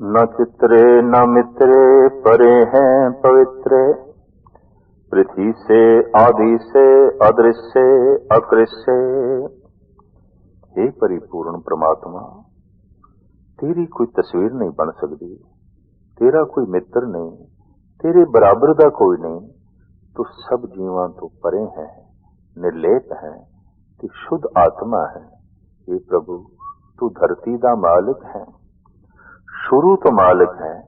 न चित्रे न मित्रे परे हैं पवित्रे, पृथ्वी से आदि से अदृश्य अकृष्य। हे परिपूर्ण परमात्मा, तेरी कोई तस्वीर नहीं बन सकती, तेरा कोई मित्र नहीं, तेरे बराबर का कोई नहीं। तू सब जीवां तो परे है, निर्लेप है, तू शुद्ध आत्मा है। हे प्रभु, तू धरती का मालिक है, शुरू तो मालिक है,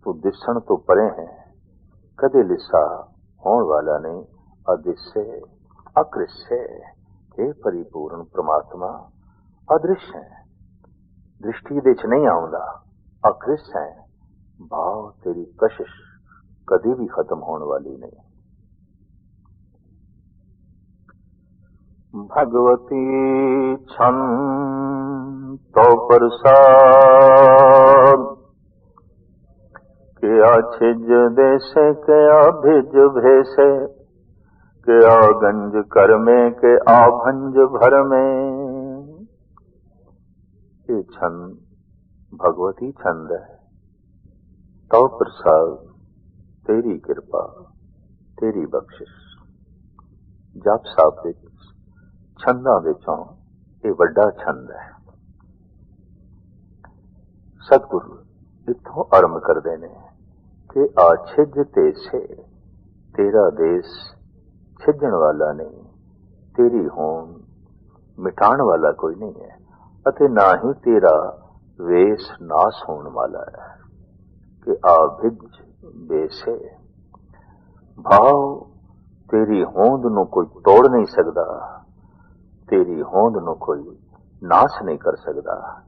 तू दिसण तो परे है, कदे लिसा होने वाला नहीं, अदृश्य अकृष्य। हे परिपूर्ण परमात्मा, अदृश्य है, दृष्टि दे च नहीं आउंदा, अकृष्य है, भाव तेरी कशिश कभी भी खत्म होने वाली नहीं। भगवती छंद तो प्रसाद, क्या छिज देसे क्या भिज भेसे, क्या गंज कर में के आभंज भर में। ये छंद भगवती छंद है। तो प्रसाद तेरी कृपा, तेरी बख्शिश। जप साहब विच छंदा विचों ये वड्डा छंद है। सतगुरु इत्थों आरंभ करते हैं कि आ छिज तेसे, तेरा देश छिजण वाला नहीं, तेरी होन मिटाण वाला कोई नहीं है, अते ना ही तेरा वेश नाश होने वाला है। कि आ भिज बेसे, भाव तेरी होंद नूं कोई तोड़ नहीं सकता, तेरी होंद नूं कोई नाश नहीं कर सकता,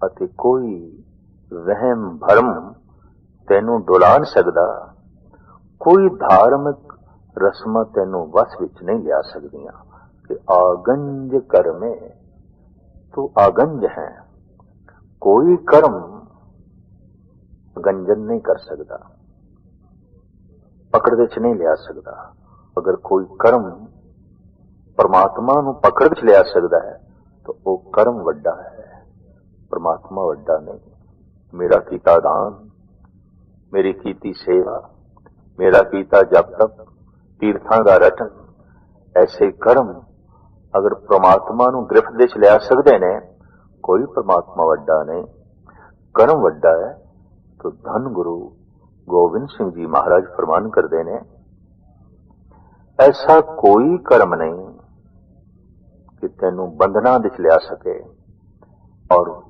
अते कोई वहम भरम तेनू डुला नहीं सकता, कोई धार्मिक रस्मां तेनू वस विच नहीं लिया सकदियां। कि आगंज कर में, तू आगंज है, कोई कर्म गंजन नहीं कर सकता, पकड़ विच नहीं लिया सकता। अगर कोई कर्म परमात्मा नूं पकड़ विच लिया सकता है तो वो कर्म वड्डा है, परमात्मा वड्डा नहीं। मेरा कीता दान, मेरी कीती सेवा, मेरा कीता जप तप, तीर्थां दा रटन, ऐसे कर्म अगर परमात्मा नूं गिरफ्त विच लिया सकदे ने, कोई परमात्मा वड्डा नहीं, कर्म वड्डा है। तो धन गुरु गोविंद सिंह जी महाराज फरमान करते हैं, ऐसा कोई कर्म नहीं कि तेनू बंधना विच लिया सके, और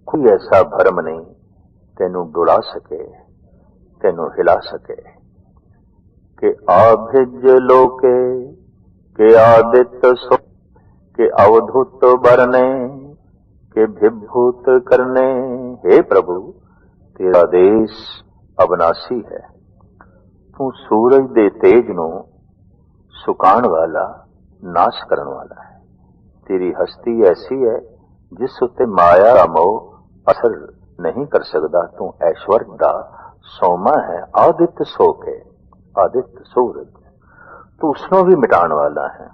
कोई ऐसा भरम नहीं तेनू डुला सके, तेनू हिला सके। कि आभिज लोके के आदित्य सो, के अवधूत बरने के विभूत करने। हे प्रभु, तेरा देश अविनाशी है, तू सूरज दे तेज नूं सुकाण वाला, नाश करने वाला है। तेरी हस्ती ऐसी है जिस उत्ते माया दा मोह असर नहीं कर सकता। तू ऐश्वर्य दा सोमा है, आदित्य सो के, आदित्य सूरज, तू उसनों भी मिटाण वाला है,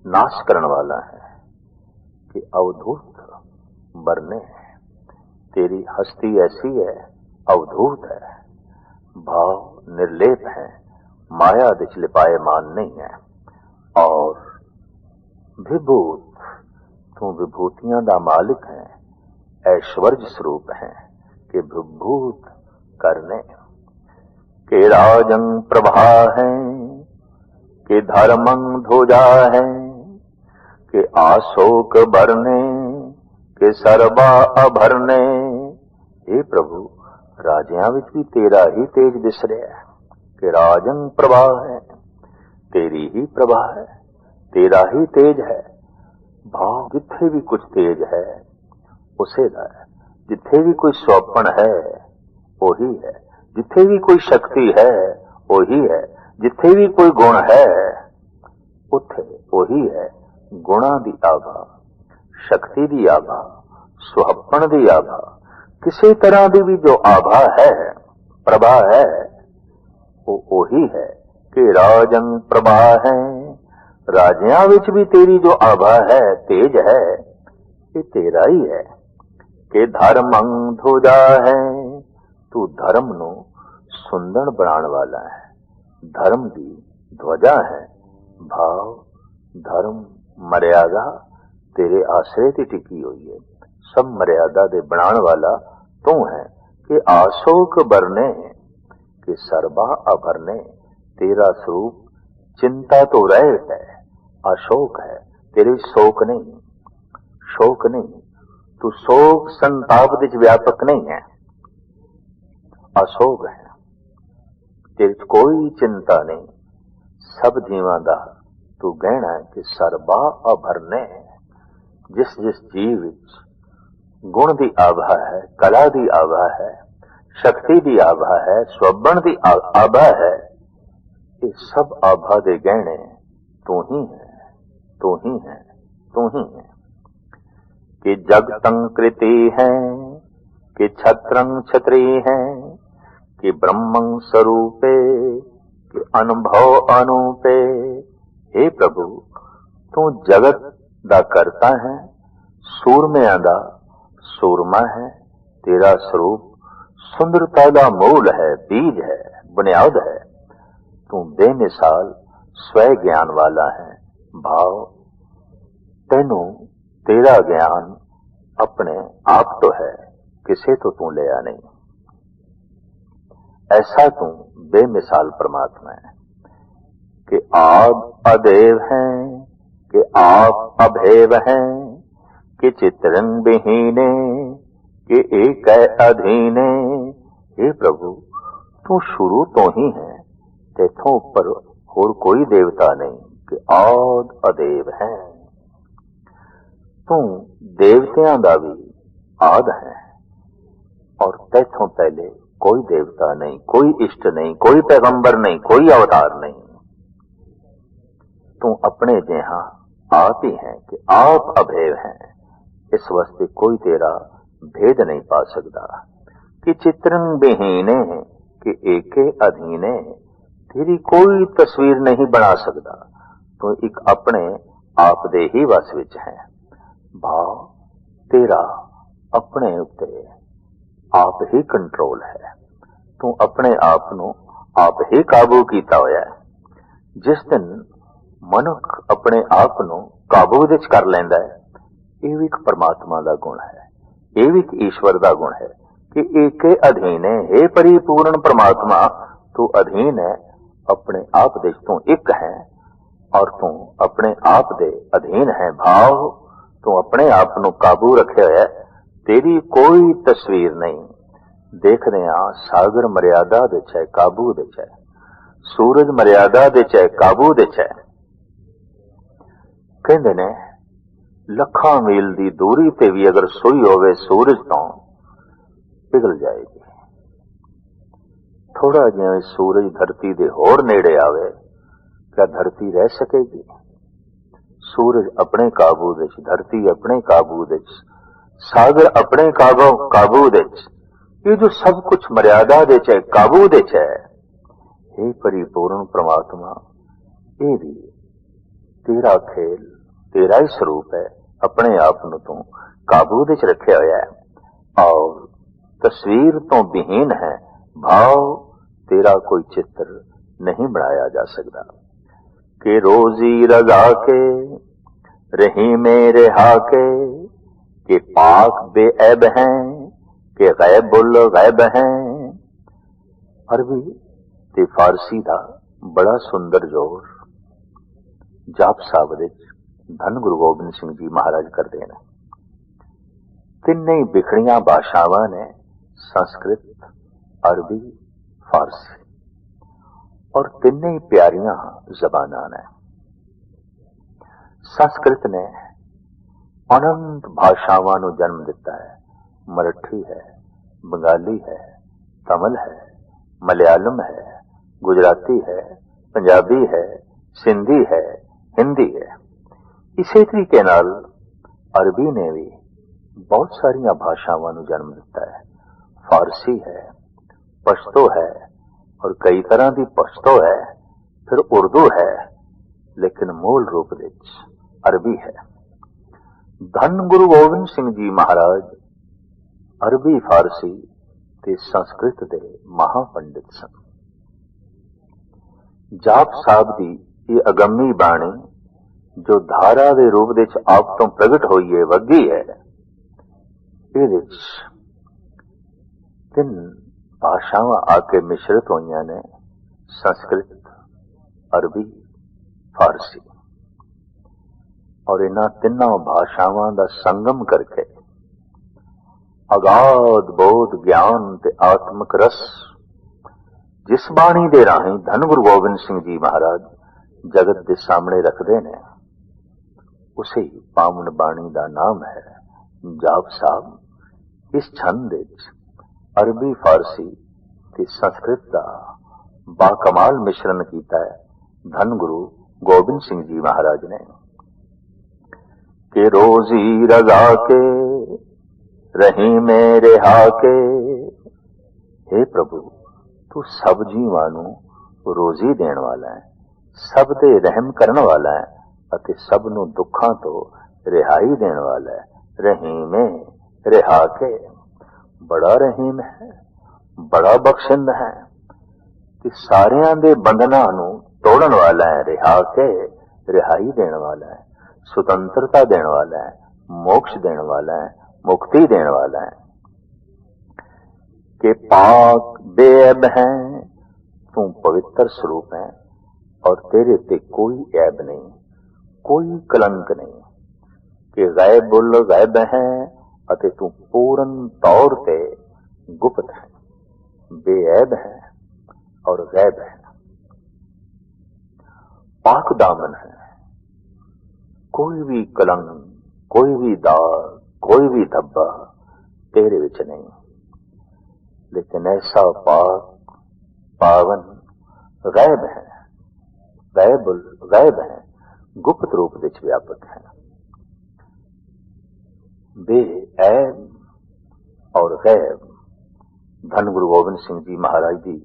नाश करने वाला है। कि अवधूत बरने, तेरी हस्ती ऐसी है, अवधूत है, भाव निर्लेप है, माया विच लिपायमान नहीं है। और विभूत, तू विभूतियां दा मालिक है, ऐश्वर्य स्वरूप है। कि विभूत करने, के राजंग प्रभा है, के धर्मंग ध्वजा है, के आशोक बरने, के सर्वा अभरने। हे प्रभु, राजियां विच भी तेरा ही तेज दिस रहा है। कि राजंग प्रभा है, तेरी ही प्रभा है, तेरा ही तेज है। भाव जिथे भी कुछ तेज है उसे दा है, जिथे भी कोई स्वप्न है वही है, जिथे भी कोई शक्ति है वही है, जिथे भी कोई गुण है उथे वही है। गुणा दी आभा, शक्ति दी आभा, सुहपण दी आभा, किसी तरह की भी जो आभा है, प्रभा है, वो वही है। कि राजंग प्रभा है, राजियां विच भी तेरी जो आभा है, तेज है, ये तेरा ही है। कि धर्मं ध्वजा है, तू धर्म नु सुंदर बनाने वाला है, धर्म की ध्वजा है। भाव धर्म मर्यादा तेरे आश्रय की टिकी हुई है, सब मर्यादा दे बनाने वाला तू है। कि आशोक बरने कि सर्वा अभरने, तेरा स्वरूप चिंता तो रहित है, अशोक है, तेरी शोक नहीं, शोक नहीं, तू शोक संताप विच व्यापक नहीं है, अशोक है, तेरे कोई चिंता नहीं। सब जीवां दा तू गहना है कि सर्वा अभरने, जिस जिस जीव विच गुण दी आभा है, कला दी आभा है, शक्ति दी आभा है, स्वबण दी आभा है, ये सब आभा दे गहने तू ही है, तू ही है, तू ही है। कि जगतं कृति है, कि छत्रं छत्री है, कि ब्रह्मं स्वरूपे, कि अनुभव अनूपे। हे प्रभु तू जगत दा करता है, सूरमियां दा सूरमा है, तेरा स्वरूप सुंदरता का मूल है, बीज है, बुनियाद है। तू बेमिसाल स्वय ज्ञान वाला है। भाव तेनू तेरा ज्ञान अपने आप तो है, किसे तो तू लिया नहीं। ऐसा तू बेमिसाल परमात्मा है कि आप अदेव हैं, कि आप अभेव हैं, कि चित्रंग विहीने, कि एक अधीने। हे प्रभु तू शुरू तो ही है, तेथों ऊपर और कोई देवता नहीं, कि आद अदेव है। तू देवतियां दा भी आद है, और तेथों पहले कोई देवता नहीं, कोई इष्ट नहीं, कोई पैगंबर नहीं, कोई अवतार नहीं। तू अपने जिहा आप ही है कि आप अभेव हैं, इस वास्ते कोई तेरा भेद नहीं पा सकता। कि चित्रं विहीने, कि एके अधीने, तेरी कोई तस्वीर नहीं बना सकता, तो एक अपने आप दे ही वस विच है। भाव तेरा अपने उत्ते आप ही कंट्रोल है, तू अपने आप नु आप ही काबू कीता होया है। जिस दिन मनुख अपने आप नु काबू विच कर लैंदा है, ये भी एक परमात्मा का गुण है, ये भी एक ईश्वर का गुण है। कि एक अधीन है, हे परिपूर्ण परमात्मा तू अधीन है, अपने आप दे तू एक है, और तू अपने आप दे अधीन है। भाव तू अपने आप नु काबू रखे है, तेरी कोई तस्वीर नहीं। देखते हैं सागर मर्यादा दे है, काबू दे है, सूरज मर्यादा दे है, काबू दे है। कहते ने लखां मील दी दूरी ते भी अगर सोई होवे सूरज तो पिघल जाएगी। थोड़ा जिवें सूरज धरती दे होर नेड़े आवे, क्या धरती रह सकेगी? सूरज अपने काबू दे, धरती अपने काबू दे, सागर अपने काबू दे, ये जो सब कुछ मर्यादा दे है, काबू दे है। हे परिपूर्ण परमात्मा, ये भी तेरा खेल, तेरा ही स्वरूप है, अपने आप नु तू काबू दे रखे होया है, और तस्वीर तो विहीन है। भाव तेरा कोई चित्र नहीं बनाया जा सकता। कि रोजी रजा के रही मेरे हाके, कि पाक बेऐब हैं, कि गैबुल गैब हैं। अरबी ते फारसी दा बड़ा सुंदर जोर जाप साहब दे धन गुरु गोबिंद सिंह जी महाराज करते हैं। तिन्ने बिखड़ियां भाषावां ने, संस्कृत, अरबी, फारसी, और तिन्ने ही प्यारियां जबानां ने। संस्कृत ने अनंत भाषावां नूं जन्म दिता है। मराठी है, बंगाली है, तमिल है, मलयालम है, गुजराती है, पंजाबी है, सिंधी है, हिंदी है। इसी तरीके नाल अरबी ने भी बहुत सारिया भाषावां नूं जन्म दिता है। फारसी है, पश्तो है, और कई तरह की पश्तो है, फिर उर्दू है, लेकिन मूल रूप विच अरबी है। धन गुरु गोबिंद सिंह जी महाराज अरबी फारसी ते संस्कृत दे महापंडित सन। जाप साहब दी ये अगम्मी बाणी जो धारा दे रूप दे आप तो प्रगट होई है वगी है, ये तीन भाषावां आके मिश्रित हुई ने, संस्कृत, अरबी, फारसी, और इन्हां तिन्नां भाषावां दा संगम करके अगाध बोध ज्ञान ते आत्मक रस जिस बाणी दे राहीं धन गुरु गोबिंद सिंह जी महाराज जगत के सामने रखते ने, उसे पावन बाणी का नाम है जाप साहब। इस छंद अरबी फारसी ते संस्कृत का बाकमाल मिश्रण किया है धन गुरु गोबिंद सिंह जी महाराज ने। कि रोजी रजा के रही मेरे हाके, हे प्रभु तू सब जीवां नूं रोजी देण वाला है, सब दे रहम करन वाला है अते सब नूं दुखां तो रिहाई देण वाला है। रहीम रिहा के, बड़ा रहीम है, बड़ा बख्शिंद है कि सारियां दे बंधनां नूं तोड़न वाला है। रिहा के रिहाई देण वाला है, स्वतंत्रता देने वाला है, मोक्ष देने वाला है, मुक्ति देने वाला है। कि पाक बेऐब है, तू पवित्र स्वरूप है और तेरे ते कोई ऐब नहीं, कोई कलंक नहीं। कि गैबुल गैब है अते तू पूर्ण तौर ते गुप्त है, बेऐब है और गैब है। पाक दामन है, कोई भी कलंक, कोई भी दाग, कोई भी धब्बा तेरे विच नहीं। लेकिन ऐसा पाक पावन गैब है, गैबुल गैब है, गुप्त रूप विच व्यापक है। बेऐब और गैब धन गुरु गोबिंद सिंह जी महाराज की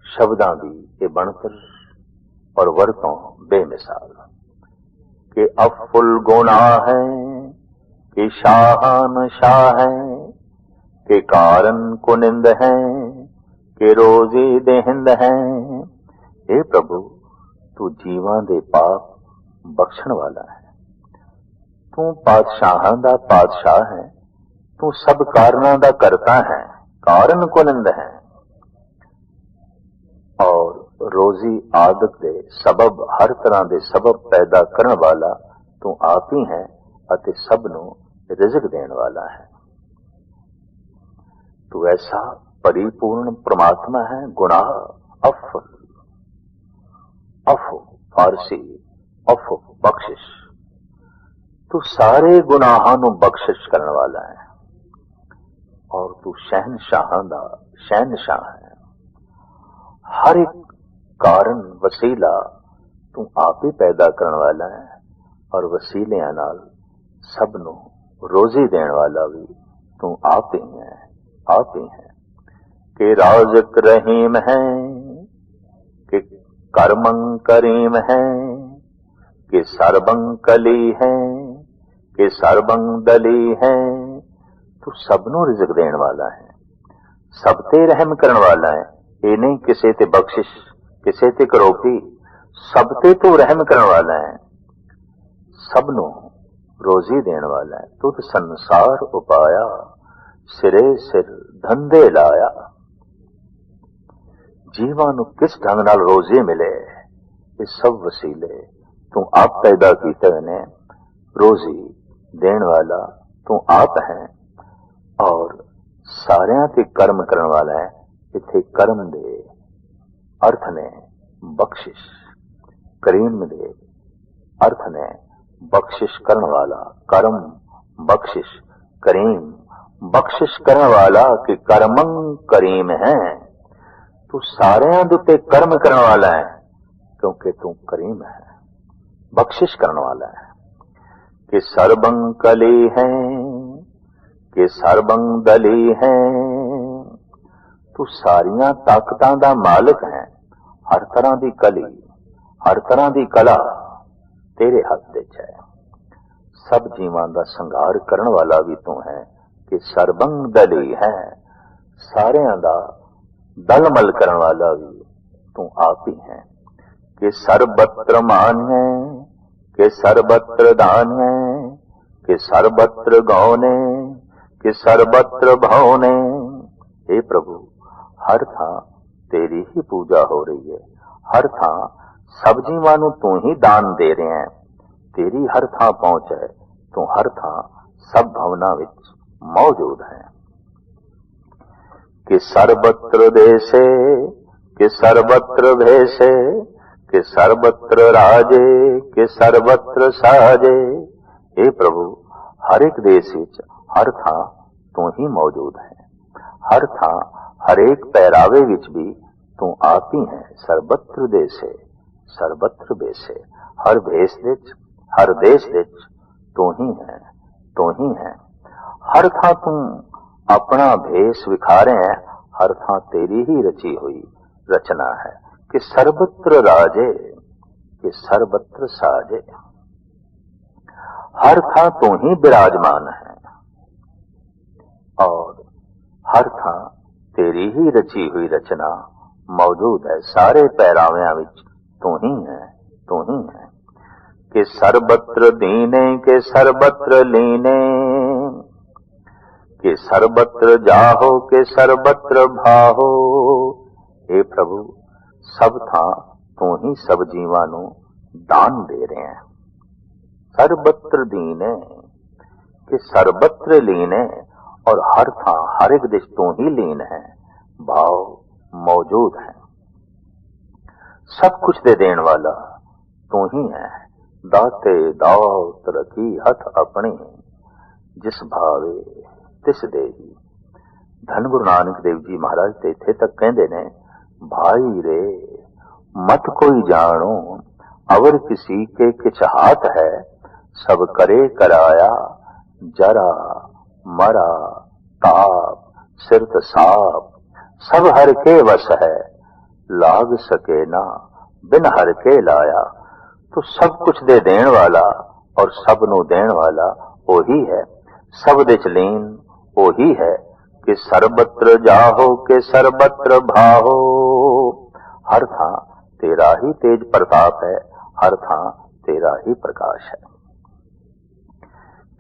शब्दां की ये बनतर और वरतों बेमिसाल। कि अफुल गुनाह है, कि शाहान शाह है, कि कारण कुनिंद है, कि रोजी देहिंद है। हे प्रभु तू जीवां दे पाप बख्शण वाला है, तू पातशाहां दा पातशाह है, तू सब कारणां दा करता है, कारण कुनिंद है और रोजी आदत दे सबब, हर तरह दे सबब पैदा करने वाला तू आप ही है अते सब नूं रिज़्क देने वाला है। तू ऐसा परिपूर्ण परमात्मा है। गुनाह अफ़, अफ़ फारसी अफ़ बख्शिश, तू सारे गुनाहां नूं बख्शिश करने वाला है और तू शहनशाहां दा शहनशाह है। हर एक कारण वसीला तू आप ही पैदा करने वाला है और वसीलियां नाल सब नूं रोजी देने वाला भी तू आप ही है, आप ही है। कि राज़िक रहीम है, कि करमं करीम है, कि सरबं कली है, कि सरबं दली है। तू सब नूं रिज़्क देने वाला है, सब ते रहम करने वाला है। ये नहीं किसे ते बख्शिश, किसे ते करोपी, सब ते तू रहम करने वाला है, सब नूं रोजी देने वाला है। तुद संसार उपाया, सिरे सिर धंधे लाया। जीवां नूं किस ढंग नाल रोजी मिले, ये सब वसीले तू आप पैदा कीते ने। रोजी देने वाला तू आप है और सारियां ते कर्म करने वाला है। इत्थे कर्म दे अर्थ ने बख्शिश, करीम दे अर्थ ने बख्शिश करने वाला, कर्म बख्शिश, करीम बख्शिश करने वाला। कि कर्मं करीम है, तू सारियां दे उत्ते कर्म करने वाला है क्योंकि तू करीम है, बख्शिश करने वाला है। कि सरबं कली है, कि सरबं दली है, तू सारियां ताकतां दा मालिक है। हर तरह की कली, हर तरह की कला तेरे हाथ विच है। सब जीवां दा संघार करने वाला भी तू है कि ਸਰਬੰਗ ਦਲੀ ਹੈ, ਸਾਰਿਆਂ ਦਾ ਦਲਮਲ ਕਰਨ ਵਾਲਾ ਵੀ ਤੂੰ ਆਪ ਹੀ ਹੈ। कि सर्वत्र मान्य, कि सर्वत्र दान्य, कि सर्वत्र गौने, कि सर्वत्र भवने। हे प्रभु, हर थां तेरी ही पूजा हो रही है, हर थां सब जीवां नूं तू ही दान दे रहे हैं, तेरी हर थां पहुंच है, तू हर थां सब भवनां विच मौजूद है। कि सर्वत्र देशे, कि सर्वत्र भेषे, कि सर्वत्र राजे, कि सर्वत्र साजे। हे प्रभु, हर एक देश विच हर थां तू ही मौजूद है, हर थां हर एक पहरावे विच भी तू आप ही है। सर्वत्र देशे, सर्वत्र भेषे, हर भेष विच, हर देश विच तू ही है, तू ही है। हर थां तू अपना भेष विखा रहे हैं, हर थां तेरी ही रची हुई रचना है। कि सर्वत्र राजे, कि सर्वत्र साजे, हर थां तू ही विराजमान है और हर थां तेरी ही रची हुई रचना मौजूद है। सारे पहरावियां विच तू ही है, तू ही है। कि सर्वत्र दीने, के सर्वत्र लीने, कि सर्वत्र जाहो, के सर्वत्र भाहो। हे प्रभु, सब थां तू ही सब जीवां नूं दान दे रहे हैं। सर्वत्र दीने, कि सर्वत्र लीने, और हर थां हर एक दिश तू ही लीन है, भाव मौजूद है। सब कुछ दे देने वाला तू ही है। दाते दात रखी हथ अपने, जिस भावे तिस देही। धन गुरु नानक देव जी महाराज ते इत्थे तक कहंदे ने, भाई रे मत कोई जानो, अवर किसी के किछ हाथ है, सब करे कराया, जरा मरा ताप सिरत साप। सब हर के वश है, लाग सके ना बिन हर के लाया। तो सब कुछ दे देण वाला और सब नूं देण वाला ओही है, सब दे च लीन ओही है। कि सर्वत्र जाहो, के सर्वत्र भाहो। हर थां तेरा ही तेज प्रताप है, हर थां तेरा ही प्रकाश है।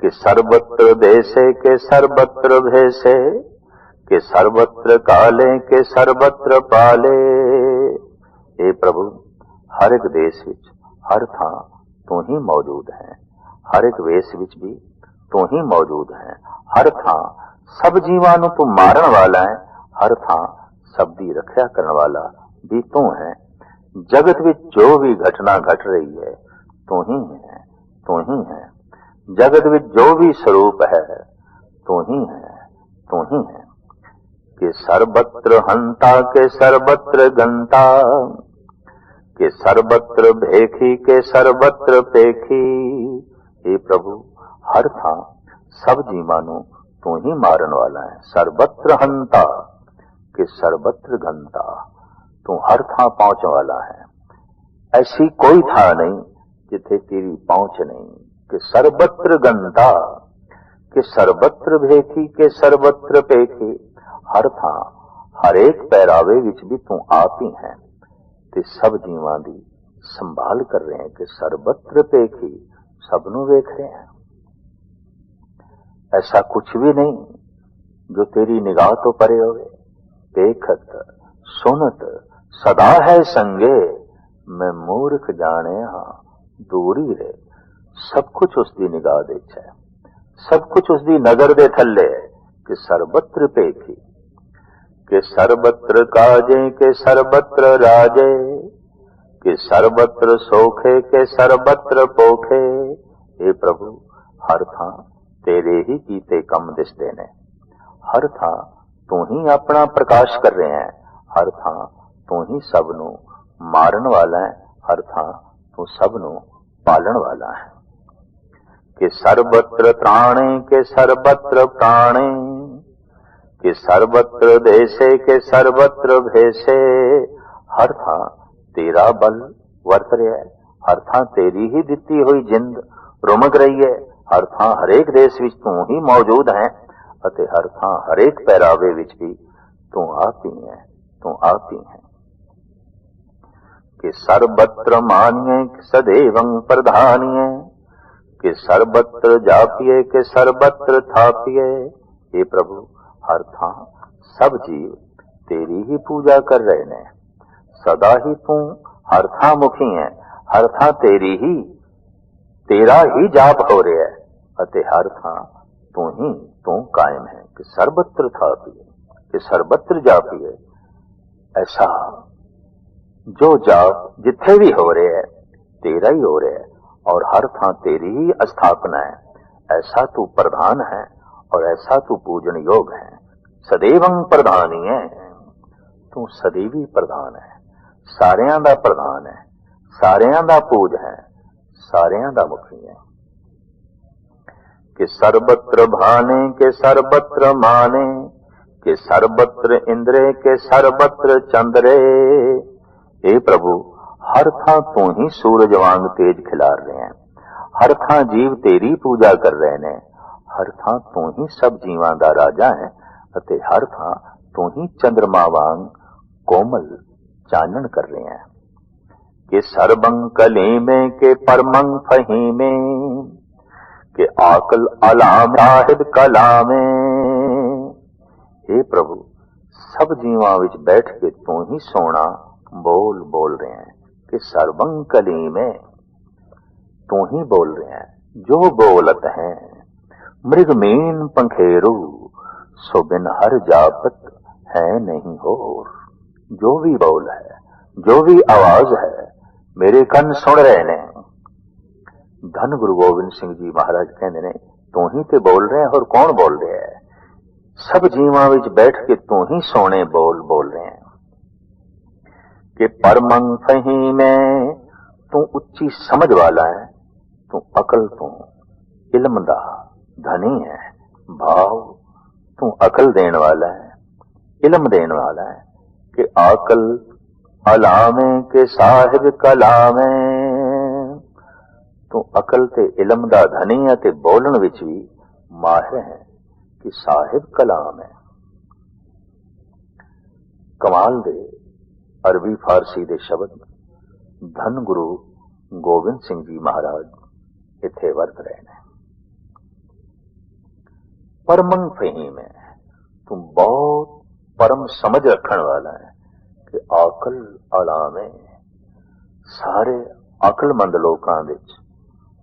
कि सर्वत्र देशे, के सर्वत्र भेषे, के सर्वत्र काले, के सर्वत्र पाले। हे प्रभु, हर एक देश विच हर थां तू ही मौजूद है, हर एक वेश विच भी तू ही मौजूद है। हर थां सब जीवां नूं तू मारन वाला है, हर थां सब दी रखिया करन वाला भी तू है। जगत विच जो भी घटना घट रही है तू ही है, तू ही है। जगत विच जो भी स्वरूप है तू ही है, तू ही है। कि सर्वत्र हंता, के सर्वत्र गंता, कि सर्वत्र भेखी, के सर्वत्र पेखी। हे प्रभु, हर थां सब जीवां नूं तू ही मारन वाला है। सर्वत्र हंता, कि सर्वत्र गंता, तू हर थां पहुंच वाला है। ऐसी कोई थां नहीं जिथे तेरी पहुंच नहीं। कि सर्वत्र गंता, कि सर्वत्र भेखी, के सर्वत्र पेखी। हर थां हर एक पहरावे विच भी तू आप ही है, ते सब जीवां दी संभाल कर रहे हैं। कि सर्वत्र पेखी, सबनों वेख रहे हैं। ऐसा कुछ भी नहीं जो तेरी निगाह तो परे होवे। देखत सुनत सदा है संगे, मैं मूर्ख जाने हाँ दूरी रे। सब कुछ उसकी निगाह दे है, सब कुछ उसकी नजर दे थले है। कि सर्वत्र पेखी, कि सर्वत्र काजे, के सर्वत्र राजे, कि सर्वत्र सोखे, के सर्वत्र पोखे। हे प्रभु, हर थां तेरे ही कीते कम दिसदे ने, हर थां तू ही अपना प्रकाश कर रहे हैं, हर थां तू ही सबनों मारन वाला है, हर थां तू सबनों पालन वाला है। कि सर्वत्र त्राणे, के सर्वत्र प्राणे, कि सर्वत्र देशे, के सर्वत्र भेषे। हर थां तेरा बल वर्त रहा है, हर थां तेरी ही दिती हुई जिंद रुमक रही है। हर थां हरेक देश विच तू ही मौजूद है, ਅਤੇ ਹਰ ਥਾਂ ਹਰੇਕ ਪਹਿਰਾਵੇ ਵਿੱਚ ਵੀ ਤੂੰ ਆਪ ਹੀ ਹੈ, ਤੂੰ ਆਪ ਹੀ ਹੈ। कि सर्वत्र मानिए कि सदैवं प्रधानिए, कि सर्वत्र जापिए कि सर्वत्र थापिए। हे प्रभु, हर थां सब जीव तेरी ही पूजा कर रहे ने, सदा ही तू हर थां मुखी है, हर थां तेरा ही जाप हो रहा है, अते हर थां तू कायम है। कि सर्वत्र थापिए कि सर्वत्र जापिए, ऐसा जो जाप जिथे भी हो रहे है तेरा ही हो रहा है और हर थां तेरी ही स्थापना है। ऐसा तू प्रधान है और ऐसा तू पूजन योग है। सदैवं प्रधानी है, तू सदैवी प्रधान है, सारियां दा प्रधान है, सारियां दा पूज है, सारियां दा मुखी है। कि सर्वत्र भाने के सर्वत्र माने, कि सर्वत्र इंद्रे के सर्वत्र चंद्रे। हे प्रभु, हर थां तू ही सूरज वांग तेज खिलार रहे हैं, हर थां जीव तेरी पूजा कर रहे ने, हर थां तू ही सब जीवां दा राजा है अते हर थां तू ही चंद्रमा वांग कोमल चानन कर रहे हैं। कि सर्वं कलीमे के परमं फहीमे, कि आकल अलाम साहिब कलामे। हे प्रभु, सब जीवां विच बैठ के तू ही सोना बोल रहे हैं। कि सर्वं कलीमे, तू ही बोल रहे हैं, जो बोलत हैं मृगमीन पंखेरु, सो बिन हर जापत है नहीं होर। जो भी बोल है, जो भी आवाज है, मेरे कन सुन रहे ने। धन गुरु गोबिंद सिंह जी महाराज कहते ने, तू ही ते बोल रहे हैं और कौन बोल रहा है? सब जीवां विच बैठ के तू ही सोने बोल रहे हैं। कि परमं फहीमे, तू उच्ची समझ वाला है, तू अकल तू इल्म दा धनी है। भाव, तू अकल देने वाला है, इल्म देने वाला है। कि आकल अलामे के साहिब कलामे, तू अकल ते इल्म दा धनी है ते बोलन विच भी माहिर है। कि साहिब कलाम है। कमाल दे अरबी फारसी दे शब्द धन गुरु गोबिंद सिंह जी महाराज इत्थे वरत रहे हैं। परमं फहीम है, तू बहुत परम समझ रखण वाला है। कि आकल आलामे, सारे अकलमंद लोकां विच,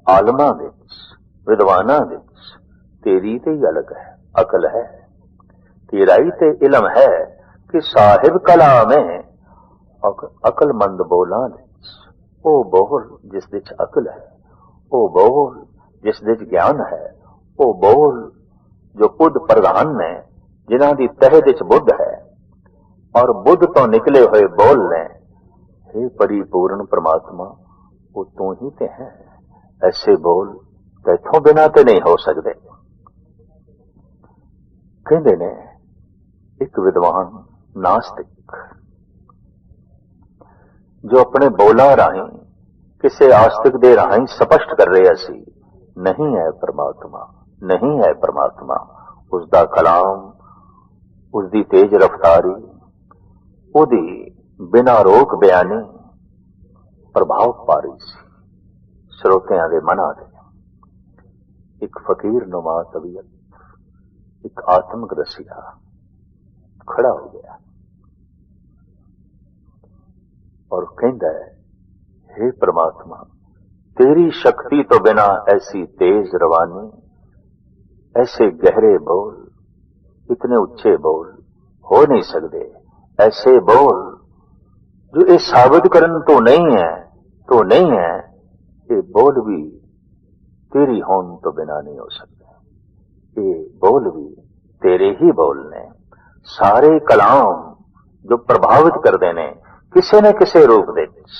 आलमां विच, विद्वानां विच तेरी ते ही अलग है, अकल है, तेरा ही ते इल्म है। कि साहिब कलाम है, अकलमंद बोलां विच ओ बोल जिस विच अकल है, ओ बोल जिस विच ज्ञान है, ओ बोल जो बुद्ध प्रधान ने, जिन्हां दी तह विच बुद्ध है और बुद्ध तो निकले हुए बोल ने। हे परिपूर्ण परमात्मा, वो तू ही ते है। ऐसे बोल तैथों बिना ते नहीं हो सकते। कहते ने एक विद्वान नास्तिक जो अपने बोला राही किसी आस्तिक दे राही स्पष्ट कर रहा सी, नहीं है परमात्मा, नहीं है परमात्मा। उसका कलाम, उसकी तेज रफ्तारी, उदी बिना रोक बयानी प्रभाव पा रही सी श्रोतियां दे मना दे। एक फकीर नुमा तबीयत, एक आत्मक रसिया खड़ा हो गया और कहता है, हे परमात्मा, तेरी शक्ति तो बिना ऐसी तेज रवानी, ऐसे गहरे बोल, इतने ऊंचे बोल हो नहीं सकते। ऐसे बोल जो ये साबित करन तो नहीं है, ये बोल भी तेरी होन तो बिना नहीं हो सकते। ये बोल भी तेरे ही बोलने। सारे कलाम जो प्रभावित कर देने किसी न किसी रूप विच,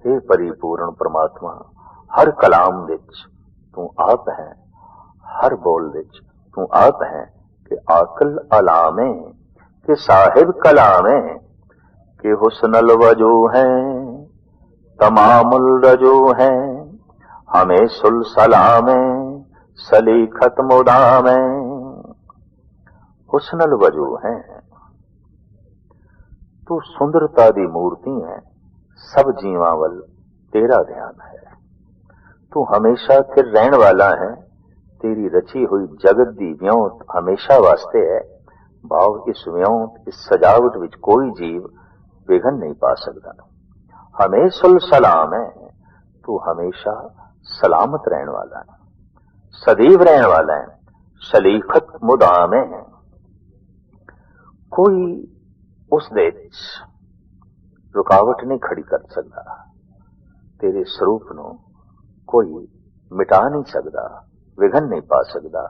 हे परिपूर्ण परमात्मा, हर कलाम विच तू आप है, हर बोल विच तू आप है। कि आकल अलामे, कि साहिब कलामे, कि हुस्नल वजू हैं, तमामुल रजू हैं, हमें सुल सलामे, सलीखत मुदामे। हुस्नल वजू है। तू सुंदरता दी मूर्ति है, सब जीवां वल तेरा ध्यान है। तू हमेशा फिर रहन वाला है, तेरी रची हुई जगत दी व्योंत हमेशा वास्ते है। भाव इस व्योंत इस सजावट विच कोई जीव विघन नहीं पा सकता। हमेशुल सलाम है, तू हमेशा सलामत रहने वाला है, सदैव रहने वाला है। शलीखत मुदाम है, कोई उस दे रुकावट नहीं खड़ी कर सकता। तेरे स्वरूप नूं कोई मिटा नहीं सकता, विघन नहीं पा सकता।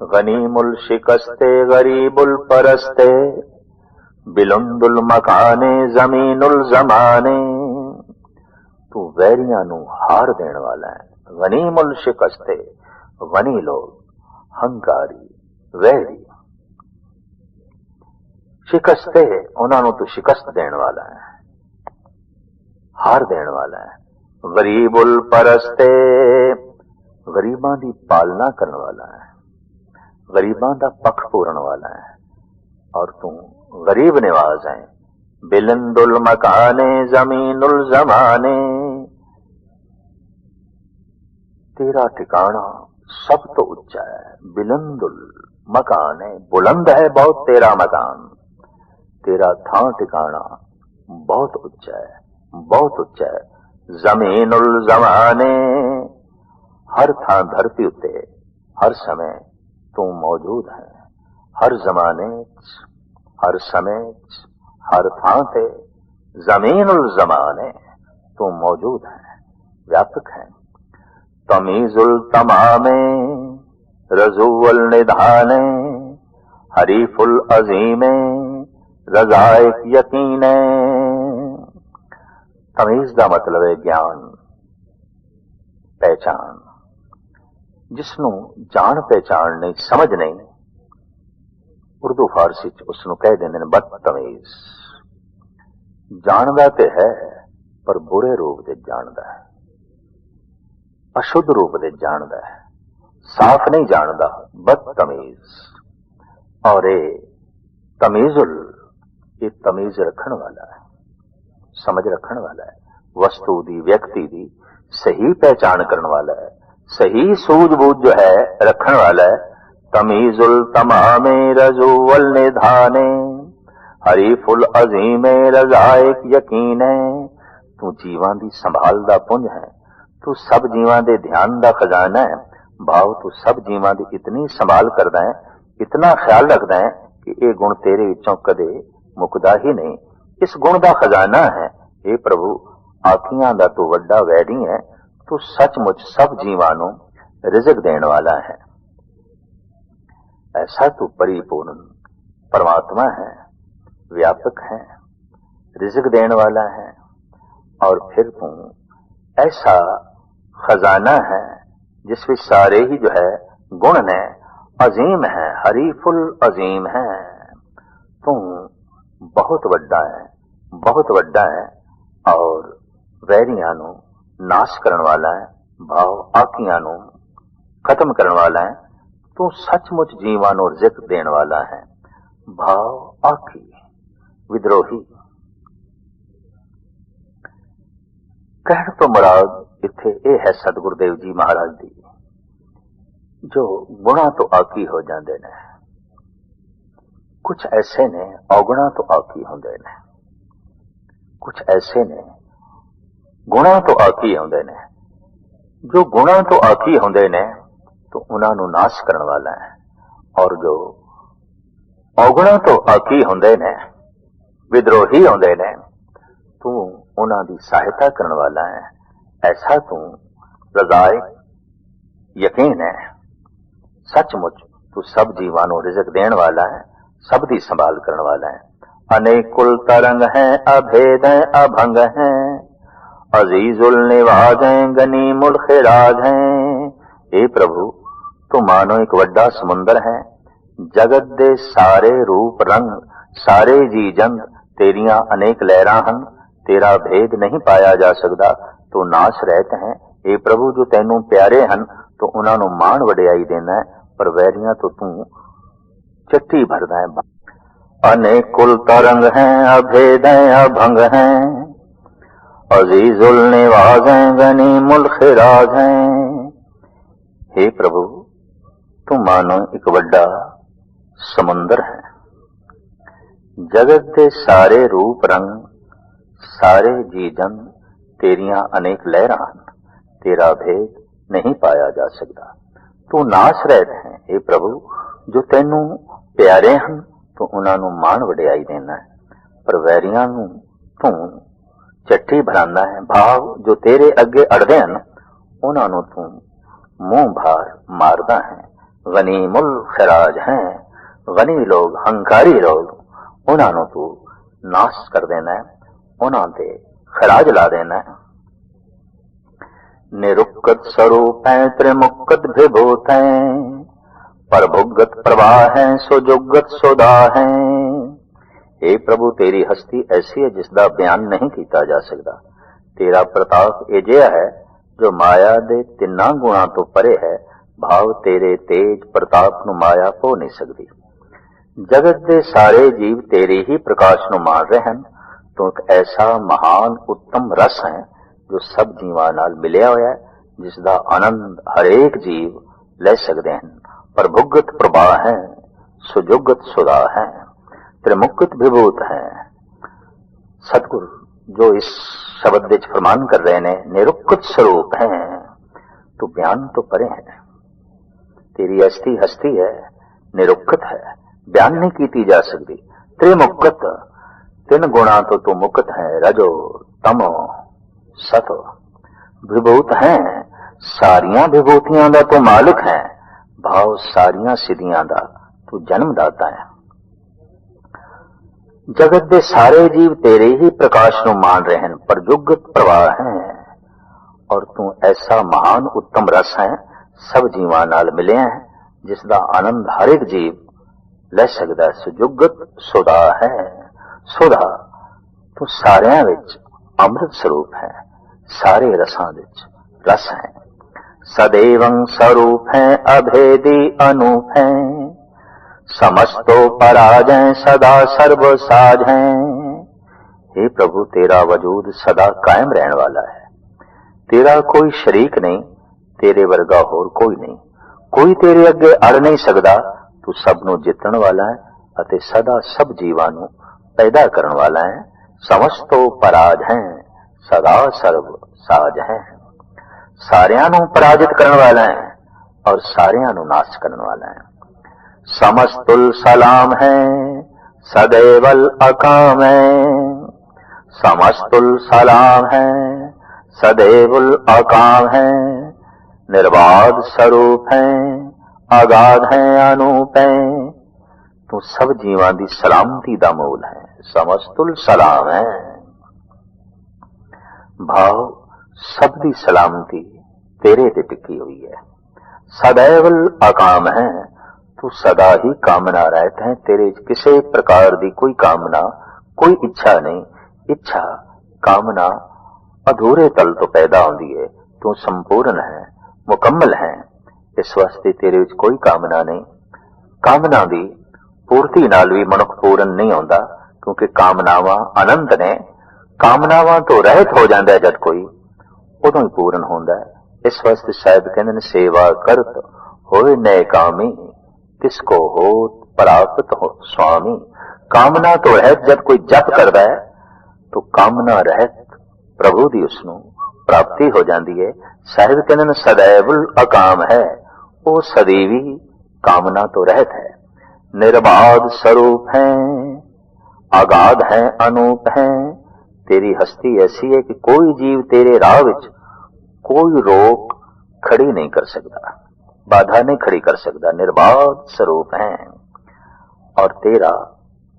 गनीमुल शिकस्ते गरीबुल परस्ते, बिलुंदुल मकाने जमीनुल जमाने। तू वैरियां नूं हार देने वाला है। गनीमुल शिकस्ते, गनी लोग हंकारी वैरी, शिकस्ते उन्हां नूं तू शिकस्त देने वाला है, हार देने वाला है। गरीबुल परस्ते, गरीबां दी पालना करने वाला है, गरीबां दा पक्ष पूरन वाला है। और तू गरीब निवाज है। बिलंदुल मकाने जमीनुल जमाने, तेरा ठिकाना सब तो ऊंचा है। बिलंदुल मकान है, बुलंद है बहुत तेरा मकान। तेरा थां ठिकाना बहुत ऊंचा है, बहुत ऊंचा है। जमीनुल जमाने, हर थां धरती उत्ते हर समय तू मौजूद है। हर जमाने हर समय हर थां ते जमीनुल जमाने तू मौजूद है, व्यापक है। तमीजुल तमामे रजूवल निधाने, हरीफुल अजीमे रजाइक यकीने। तमीज का मतलब है ज्ञान पहचान, जिसनों जान पहचान नहीं समझ नहीं, उर्दू फारसी च उसनों कह देंदे ने बदतमीज। जानदा ते है पर बुरे रूप दे जानदा है, अशुद्ध रूप दे जानदा है, साफ नहीं जानदा, बदतमीज। और ये तमीजुल, ये तमीज रखने वाला है, समझ रखने वाला है। वस्तु दी व्यक्ति दी सही पहचान करने वाला है, सही सूझबूझ जो है रखने वाला है। तमीजुल तमामे रजूवल निधाने, हरीफुल अजीमे रजाइक यकीने। तू जीवां दी संभाल दा पुंज है, तू सब जीवां दे ध्यान दा खजाना है। भाव तू सब जीवां दी इतनी संभाल करदा है, इतना ख्याल रखदा है कि ये गुण तेरे विचों कदे मुकदा ही नहीं। इस गुण दा खजाना है। हे प्रभु, आखियां दा तू वड्डा वैरी है, तू सचमुच सब जीवां नूं रिज़्क देने वाला है। ऐसा तू परिपूर्ण परमात्मा है, व्यापक है, रिज़्क देने वाला है। और फिर तू ऐसा खजाना है जिस विच सारे ही जो है गुण ने, अजीम है, हरीफुल अजीम है। तू बहुत वड्डा है, बहुत वड्डा है और वैरियां नूं नाश करने वाला है, भाव आखियां नूं खत्म करने वाला है। तू सचमुच जीवां नूं रिज़्क देने वाला है, भाव आखी विद्रोही। कहण तो मुराद इत्थे यह है सतगुरुदेव जी महाराज दी, जो गुणा तो आकी हो जाते ने, कुछ ऐसे ने अवगुणा तो आकी होंदे ने, कुछ ऐसे ने गुणा तो आकी होंदे ने। जो गुणा तो आकी होंदे ने तो उन्हां नूं नाश करने वाला है, और जो अवगुणा तो आकी होंदे ने, विद्रोही होंदे ने, तू उन्हां दी सहायता करने वाला है। ऐसा तू रज़ाए यकीन है, सचमुच तू सब जीवां नूं रिज़्क देने वाला है, सब दी संभाल करने वाला है। अनेकुल तरंग हैं, अभेद हैं, अभंग हैं, अजीजुल निवाज हैं, गनीमुल खिराज हैं। हे प्रभु, तू मानो एक वड्डा समुंदर है, जगत दे सारे रूप रंग, सारे जी जंत तेरियां अनेक लहरां हन, तेरा भेद नहीं पाया जा सकता। तू नाश रहत है। हे प्रभु, जो तैनू प्यारे हन तो उन्हां नूं मान वडियाई देना है, पर वैरियां तो तू चट्टी भरदा है। अनेक कुल तरंग हैं, अभेद हैं, अभंग हैं, अजीजुल निवाज हैं, गनीमुल खिराज हैं। हे प्रभु, तू मानो एक वड्डा समुंदर है। जगत के सारे रूप रंग, सारे जी जन तेरियां अनेक लहरां हन, तेरा भेद नहीं पाया जा सकता। तू नाश रहत है। हे प्रभु, जो तैनू प्यारे हन तू उन्हां नू मान वडियाई देना है, पर वैरियां नू तू चट्टी भरांदा है। भाव जो तेरे अगे अड़दे हन उन्हां नू तू मुंह भार मारदा है। गनीमुल खिराज हैं, गनी लोग, हंकारी लोग, उन्हां नू तू नाश कर देना है, उन्हां ते खराज ला देना है। निरुक्कत स्वरूप है, त्रिमुक्कत विभूत है, परभुगत प्रवाह है, सुजुगत सुधा है। हे प्रभु, तेरी हस्ती ऐसी है जिसका बयान नहीं किया जा सकता। तेरा प्रताप अजिहा है जो माया दे तिन्ना गुणा तो परे है। भाव तेरे तेज प्रताप नू माया पो नहीं सकती। जगत दे सारे जीव तेरे ही प्रकाश नू मान रहे हैं। तू एक ऐसा महान उत्तम रस है जो सब जीवां नाल मिलिया होया है, जिसका आनंद हरेक जीव ले सकते हैं। प्रभुगत प्रभा है, सुजुगत सुधा है, त्रिमुक्त विभूत है। सतगुरु जो इस शब्द विच फरमान कर रहे ने, निरुक्त स्वरूप है, तो बयान तो परे है। तेरी ऐसी हस्ती है, निरुक्त है, बयान नहीं की जा सकती। त्रिमुक्त, तीन गुणा तो तू मुक्त है, रजो तमो सतो। विभूत है, सारियां विभूतियां दा तू मालिक है। भाव सारियां सिद्धियां दा तू जन्मदाता है। जगत दे सारे जीव तेरे ही प्रकाश नू मान रहे हैं, प्रजुगत प्रवाह है, और तू ऐसा महान उत्तम रस है, सब जीवां नाल मिलिया है, जिसका आनंद हर एक जीव ले सकता है। सुजुगत सुधा है, सुधा तू सारियां विच अमृत स्वरूप है, सारे रसां विच रस है। सदैवं स्वरूप है, अभेदी अनूप है, समस्तो पराजय सदा सर्व साज है। हे प्रभु, तेरा वजूद सदा कायम रहने वाला है। तेरा कोई शरीक नहीं, तेरे वर्गा होर कोई नहीं, कोई तेरे अगे अड़ नहीं सकता। तू सब नू जितण वाला है अते सदा सब जीवां नू पैदा करन वाला है। समस्तो पराज है, सदा सर्व साज है। सारियां नू पराजित करन वाला है और सारियां नू नाश करन वाला है। समस्तुल सलाम है, सदैवल अकाम है, समस्तुल सलाम है, सदैवुल अकाम है। निर्बाध स्वरूप है, अगाध है, अनूप है, तू सब जीवां दी सलामती दा मूल है। समस्तुल सलाम है, भाव सब दी सलामती तेरे ते टिकी हुई है। सदैवल अकाम है, तू सदा ही कामना रहता है। तेरे किसी प्रकार दी कोई कामना, कोई इच्छा नहीं। इच्छा कामना अधूरे तल तो पैदा होती है। तू संपूर्ण है, मुकम्मल है, इस वास्ते तेरे विच कोई कामना नहीं। कामना दी पूर्ति नाल भी मनुख पूर्ण नहीं होता, क्योंकि कामनावां अनंत ने। कामनावां तो रहत हो जाता है जद कोई, उदों ही पूर्ण होता है। इस वास्ते शायद कहते हैं, सेवा करत होए नए कामी, किसको हो प्राप्त हो स्वामी। कामना तो रहत जब कोई जप करता है, तो कामना रहत प्रभु दी उसनू प्राप्ति हो जाती है। शायद कहते हैं सदैवुल अकाम है, वो सदैवी कामना तो रहत है। निर्बाध स्वरूप है, अगाध है, अनूप है। तेरी हस्ती ऐसी है कि कोई जीव तेरे राह विच कोई रोक खड़ी नहीं कर सकता, बाधा नहीं खड़ी कर सकता। निर्बाध स्वरूप है, और तेरा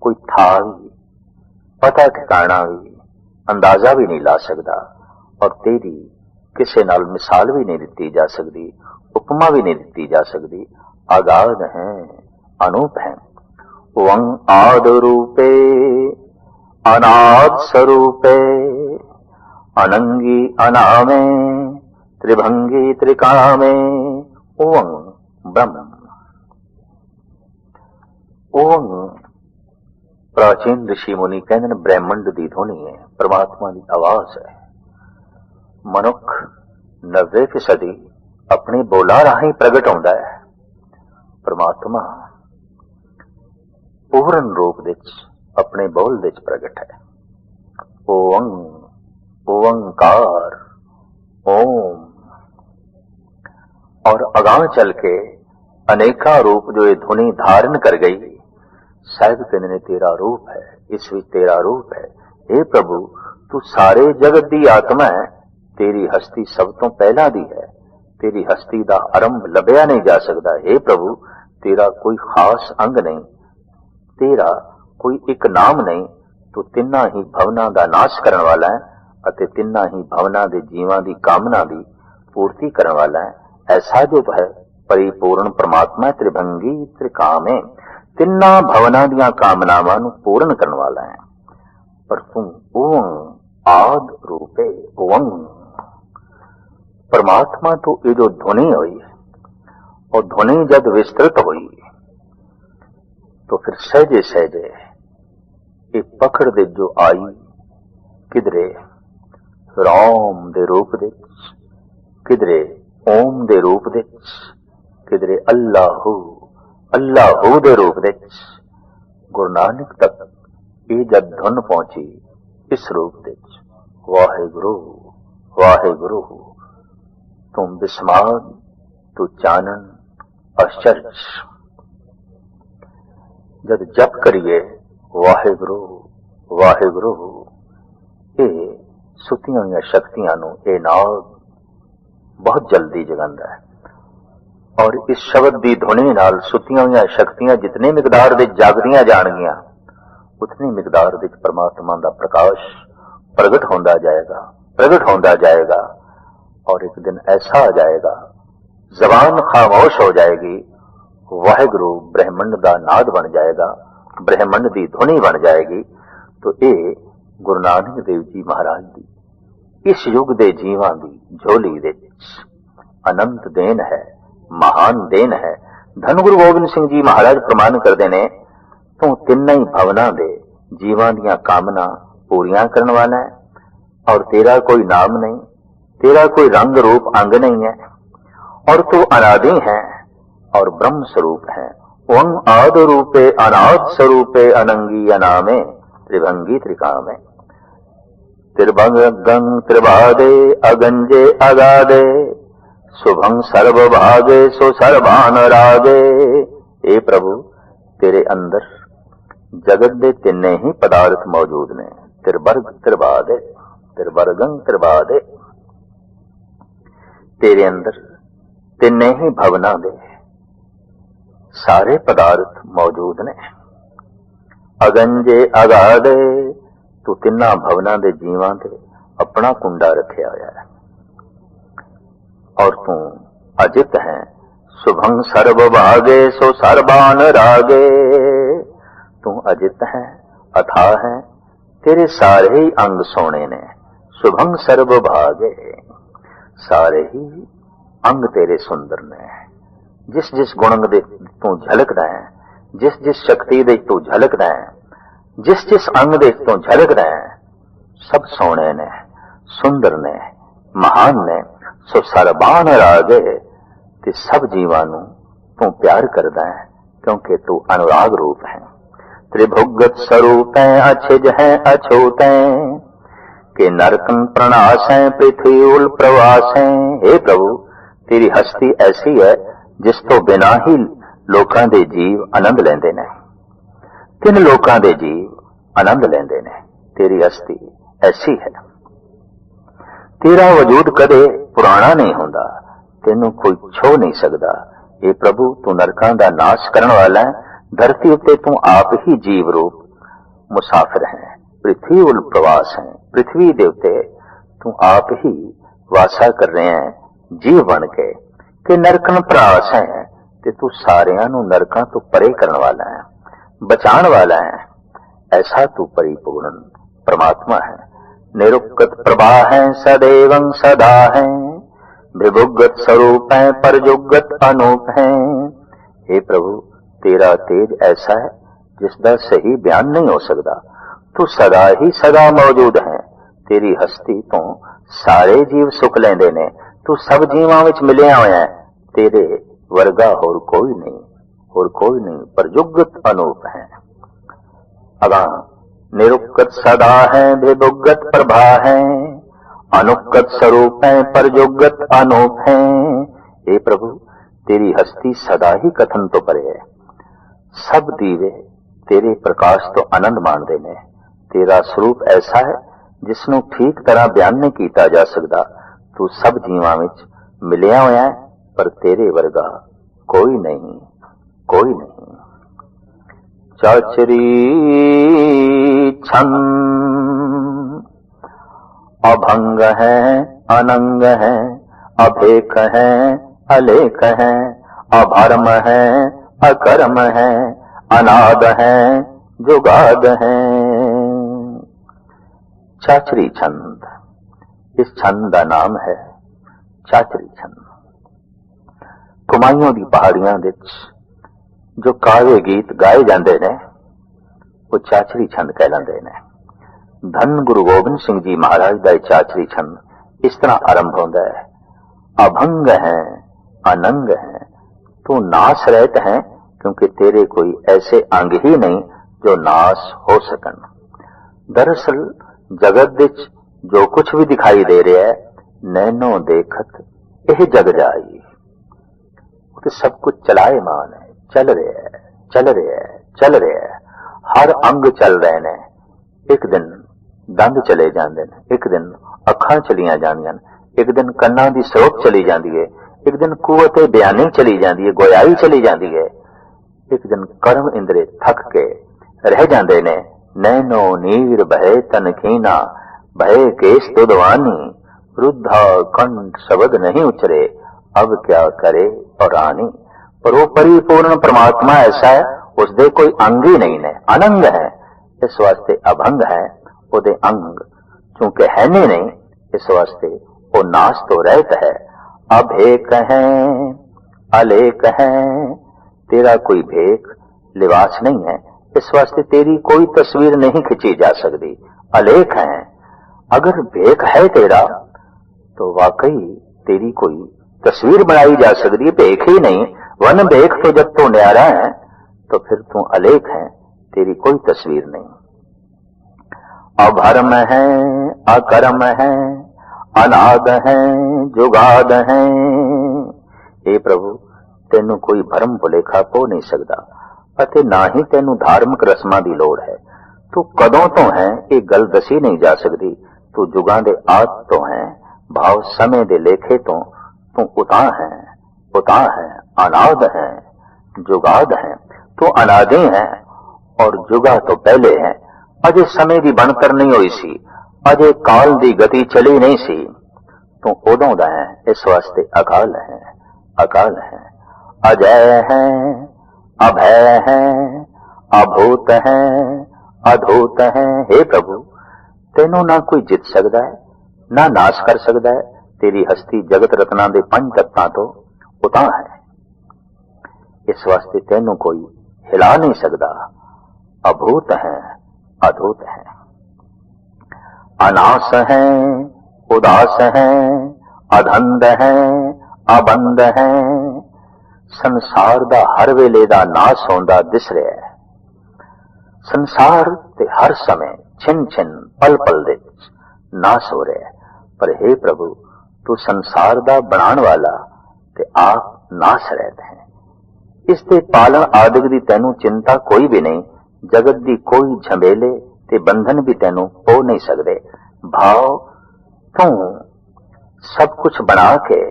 कोई था भी, पता ठिकाना भी, अंदाजा भी नहीं ला सकता, और तेरी किसी नाल मिसाल भी नहीं दी जा सकती, उपमा भी नहीं दी जा सकती। अगाध है, अनूप है। वं आद रूपे अनाद स्वरूपे, अनंगी अनामे, त्रिभंगी त्रिकामे, ओं ब्रह्म। ओम प्राचीन ऋषि मुनि कहते हैं ब्रह्मंड की ध्वनि है, परमात्मा की आवाज है। मनुख 90% अपनी बोला राही प्रगट होता है। परमात्मा पूर्ण रूप विच अपने बोल विच प्रगट है। ओं ओंकार ओम। और अगां चल के अनेका रूप जो ये ध्वनि धारण कर गई, साहिब कहने ने तेरा रूप है, इस विच तेरा रूप है। हे प्रभु तू सारे जगत दी आत्मा है, तेरी हस्ती सब तो पहला दी है, तेरी हस्ती दा आरंभ लभ्या नहीं जा सकता। हे प्रभु तेरा कोई खास अंग नहीं, तेरा कोई एक नाम नहीं, तू तिन्ना ही भवना दा नाश करने वाला है अते तिन्ना ही भवना दे जीवां दी कामना दी पूर्ति करने वाला है। ऐसा जो है परिपूर्ण परमात्मा त्रिभंगी त्रिकामे, तिन्ना भवना दियां कामनावां नूं पूर्ण करने वाला है। पर तू ओं आद रूपे ओं, परमात्मा तो ये जो ध्वनि हुई और ध्वनि जब विस्तृत हुई तो फिर सहजे सहजे ये पकड़ दे जो आई, किधरे राम दे रूप दे, किधरे ओम दे रूप दे, किधरे अल्लाहू अल्लाहू दे रूप दे। गुरु नानक तक ये जब धुन पहुंची इस रूप दे, वाहिगुरु वाहिगुरु तुम बिस्माद तू चानन आश्चर्य। जब जप करिए वाहिगुरु वाहिगुरु, ये सुतियां हुई शक्तियां नूं ये नाग बहुत जल्दी जगांदा है। और इस शब्द की ध्वनि नाल सुतियां हुई शक्तियां जितने मिकदार दे जागदियां जाणगियां, उतनी मिकदार दे परमात्मा का प्रकाश प्रगट होंदा जाएगा, प्रगट होंदा जाएगा। और एक दिन ऐसा आ जाएगा जबान खामोश हो जाएगी, वाहिगुरु ब्रह्मंड का नाद बन जाएगा, ब्रह्मंड की ध्वनि बन जाएगी। तो ये गुरु नानक देव जी महाराज की इस युग के जीवां की झोली दे अनंत देन है, महान देन है। धन गुरु गोबिंद सिंह जी महाराज प्रमाण करते ने, तू तिन्न ही भवना दे जीवां दियां कामना पूरियां करने वाला है, और तेरा कोई नाम नहीं, तेरा कोई रंग रूप अंग नहीं है, और तू अनादि है और ब्रह्म स्वरूप है। वं आद रूपे अनाद स्वरूपे अनंगी अनामे त्रिभंगी त्रिकामे। त्रिभंगं त्रिभादे अगंजे अगादे, शुभं सर्वभागे सो सर्वान रागे। ए प्रभु तेरे अंदर जगत दे तिन्ने ही पदार्थ मौजूद ने, त्रिवर्ग त्रिभादे त्रिवर्गं त्रिभादे। तेरे अंदर तिन्ने ही भवना दे सारे पदार्थ मौजूद ने। अगंजे अगाधे, तू तिन्ना भवना दे जीवां ते अपना कुंडा रखिया होया है। और तू अजित है, शुभं सर्व भागे सो सर्वान रागे। तू अजित है, अथाह है, तेरे सारे ही अंग सोने ने। शुभं सर्व भागे, सारे ही अंग तेरे सुंदर ने। जिस जिस गुण दे तू झलकदा है, जिस जिस शक्ति दे तू झलकदा है, जिस जिस अंग दे तू झलकदा है, सब सोने ने, सुंदर ने, महान ने। सो सरबान रागे, ते सब जीवां नूं तू प्यार करदा है, क्योंकि तू अनुराग रूप है। त्रिभुगत स्वरूप है, अछिज है अछूत है, के नरकन प्रणाश है पृथ्वी उल प्रवास है। हे प्रभु तेरी हस्ती ऐसी है जिस तो बिना ही लोकां दे जीव आनंद लेंदे ने, तिन लोकां दे जीव आनंद लेंदे ने। तेरी हस्ती ऐसी है, तेरा वजूद कदे पुराना नहीं होंदा, तेनू कोई छो नहीं सकदा। हे प्रभु तू नरकां दा नाश करने वाला है, धरती उत्ते तू आप ही जीव रूप मुसाफिर है, पृथ्वी उल प्रवास है, पृथ्वी दे उत्ते तू आप ही वासा कर रहे हैं जीव बन के। कि नरकन प्रवास है, ते तू सारियां नू नरकां तो परे करने वाला है, बचाने वाला है। ऐसा तू परिपूर्ण परमात्मा है। निरुक्त प्रभा है, सदैवं सदा है, विभुगत स्वरूप है, परजुगत अनूप है। हे प्रभु तेरा तेज ऐसा है जिसका सही बयान नहीं हो सकता। तू सदा ही सदा मौजूद है। तेरी हस्ती तो सारे जीव सुख लेंदे ने। तू सब जीवां विच मिलिया होया है। तेरे वर्गा होर कोई नहीं, पर जुगत अनूप है। अगा निरुक्त सदा है, बेदुगत प्रभा है, अनुगत स्वरूप है, पर जुगत अनूप है। हे प्रभु, तेरी हस्ती सदा ही कथन तो परे है। सब दीवे तेरे प्रकाश तो आनंद माणदे ने। तेरा स्वरूप ऐसा है जिसनों ठीक तरह बयान नहीं किया जा सकता। तू सब जीवां विच मिलिया होया है, पर तेरे वर्गा कोई नहीं। चाचरी छंद अभंग है, अनंग है, अभेक है, अलेख है, अभर्म है, अकर्म है, अनाद है, जुगाद है। चाचरी छंद, इस छंद का नाम है चाचरी छंद। कुमाइयों की पहाड़ियां विच जो कावे गीत गाए जाते हैं वो चाचरी छंद कहलाते हैं। धन गुरु गोबिंद सिंह जी महाराज का चाचरी छंद इस तरह आरंभ होता है। अभंग है, अनंग है, तू नाश रहत है, क्योंकि तेरे कोई ऐसे अंग ही नहीं जो नाश हो सकन। दरअसल जगत विच जो कुछ भी दिखाई दे रहा है, नैनो देखत यह जग जाई। तो सब कुछ चलायमान है, चल रहा है। हर अंग चल रहे ने। एक दिन दंद चले जाते हैं, एक दिन अखां चलियां जांदियां, एक दिन कन्ना की स्रोत चली जाती है, एक दिन कुवत बयानी चली जाती है, गोयाई चली जाती है, एक दिन कर्म इंद्रे थक के रह जाते ने। नैनो नीर बहे तन खीना, बहे केस दुधवानी, रुद्धा कंठ शब्द नहीं उचरे, अब क्या करे और रानी। पर वो परिपूर्ण परमात्मा ऐसा है, उसदे कोई अंग ही नहीं ने, अनंग है। इस वास्ते अभंग है। ओदे अंग चूंकि है नहीं, इस वास्ते वो नाश तो रहता है। अभेक है, अलेख है, तेरा कोई भेक लिबास नहीं है, इस वास्ते तेरी कोई तस्वीर नहीं खिंची जा सकती। अलेख है। अगर भेक है तेरा तो वाकई तेरी कोई तस्वीर बनाई जा सकती है। भेक ही नहीं, वन भेक तो जब तू न्यारा है तो फिर तू अलेख है, तेरी कोई तस्वीर नहीं। अभर्म है, अकर्म है, अनाद है, जुगाद है। हे प्रभु, तेनू कोई भरम भुलेखा पो नहीं सकता, अते ना ही तेनू धार्मिक रस्मां दी लोड़ है। तू कदों तो है ये गल दसी नहीं जा सकती। तू जुगां दे आद तो है, भाव समय दे लेखे तो तू उता है, अनाद है, जुगाद है। तू अनादे है और जुगा तो पहले है। अजे समय की बनतर नहीं हुई सी, अजे काल की गति चली नहीं सी, तू उदों दा है, इस वास्ते अकाल है। अजय है, अभय है, अभूत है, अधूत है। हे प्रभु, तेनों ना कोई जित सकता है, ना नाश कर सकता है। तेरी हस्ती जगत रत्ना दे पंच तत्तां तो उता है, इस वास्ते तेनों कोई हिला नहीं सकता। अभूत है, अधूत है, अनास है, उदास है, अधंद है, अबंद है। संसार दा हर वेले दा नाश होंदा दिस रहा है। संसार ते हर समय छिन छिन पल पल दे नाश हो रहा है। पर हे प्रभु, तू संसार दा बनाण वाला ते आप नाश रहते हैं। इसते पालन आदि दी तैनू चिंता कोई भी नहीं। जगत दी कोई झमेले ते बंधन भी तैनू हो नहीं सकते। भाव तू सब कुछ बना के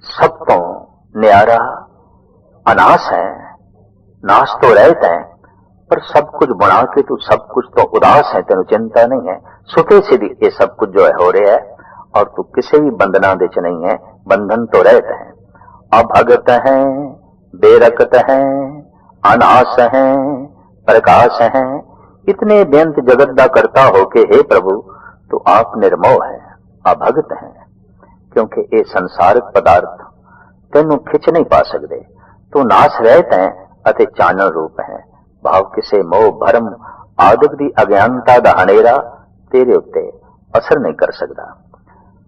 सब तो न्यारा अनाश है, नाश तो रहता है, पर सब कुछ बना के तू सब कुछ तो उदास है, तेनू चिंता नहीं है। सुखे से ये सब कुछ जो है हो रहा है, और तू किसी भी बंधना दे च नहीं है। बंधन तो रहता है। अभगत है, बेरकत है, अनाश है, प्रकाश है। इतने बेअंत जगत दा करता हो के हे प्रभु, तो आप निर्मोह है, अभगत है, क्योंकि ये संसारिक पदार्थ तेनू खिंच नहीं पा सकते। तू नाश रहत है अते चानण रूप है। भाव किसी मोह भरम आदि दी अज्ञानता दा हनेरा तेरे उत्ते असर नहीं कर सकता।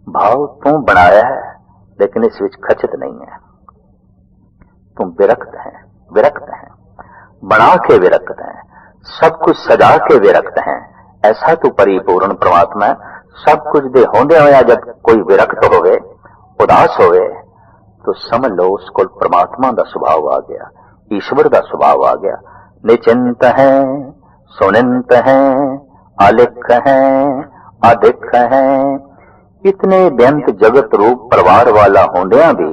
भाव तू बनाया है लेकिन इस विच खचित नहीं है। तू विरक्त है, विरक्त है, बना के विरक्त है, सब कुछ सजा के विरक्त है। ऐसा तू परिपूर्ण परमात्मा है। सब कुछ दे होंदे होया जब कोई विरक्त होवे, उदास होवे, तो समझ लो उसको परमात्मा का स्वभाव आ गया, ईश्वर का स्वभाव आ गया। निचिंत है, सुनिंत है, आलिख है, आदिख है। इतने बेअंत जगत रूप परिवार वाला होंदियां भी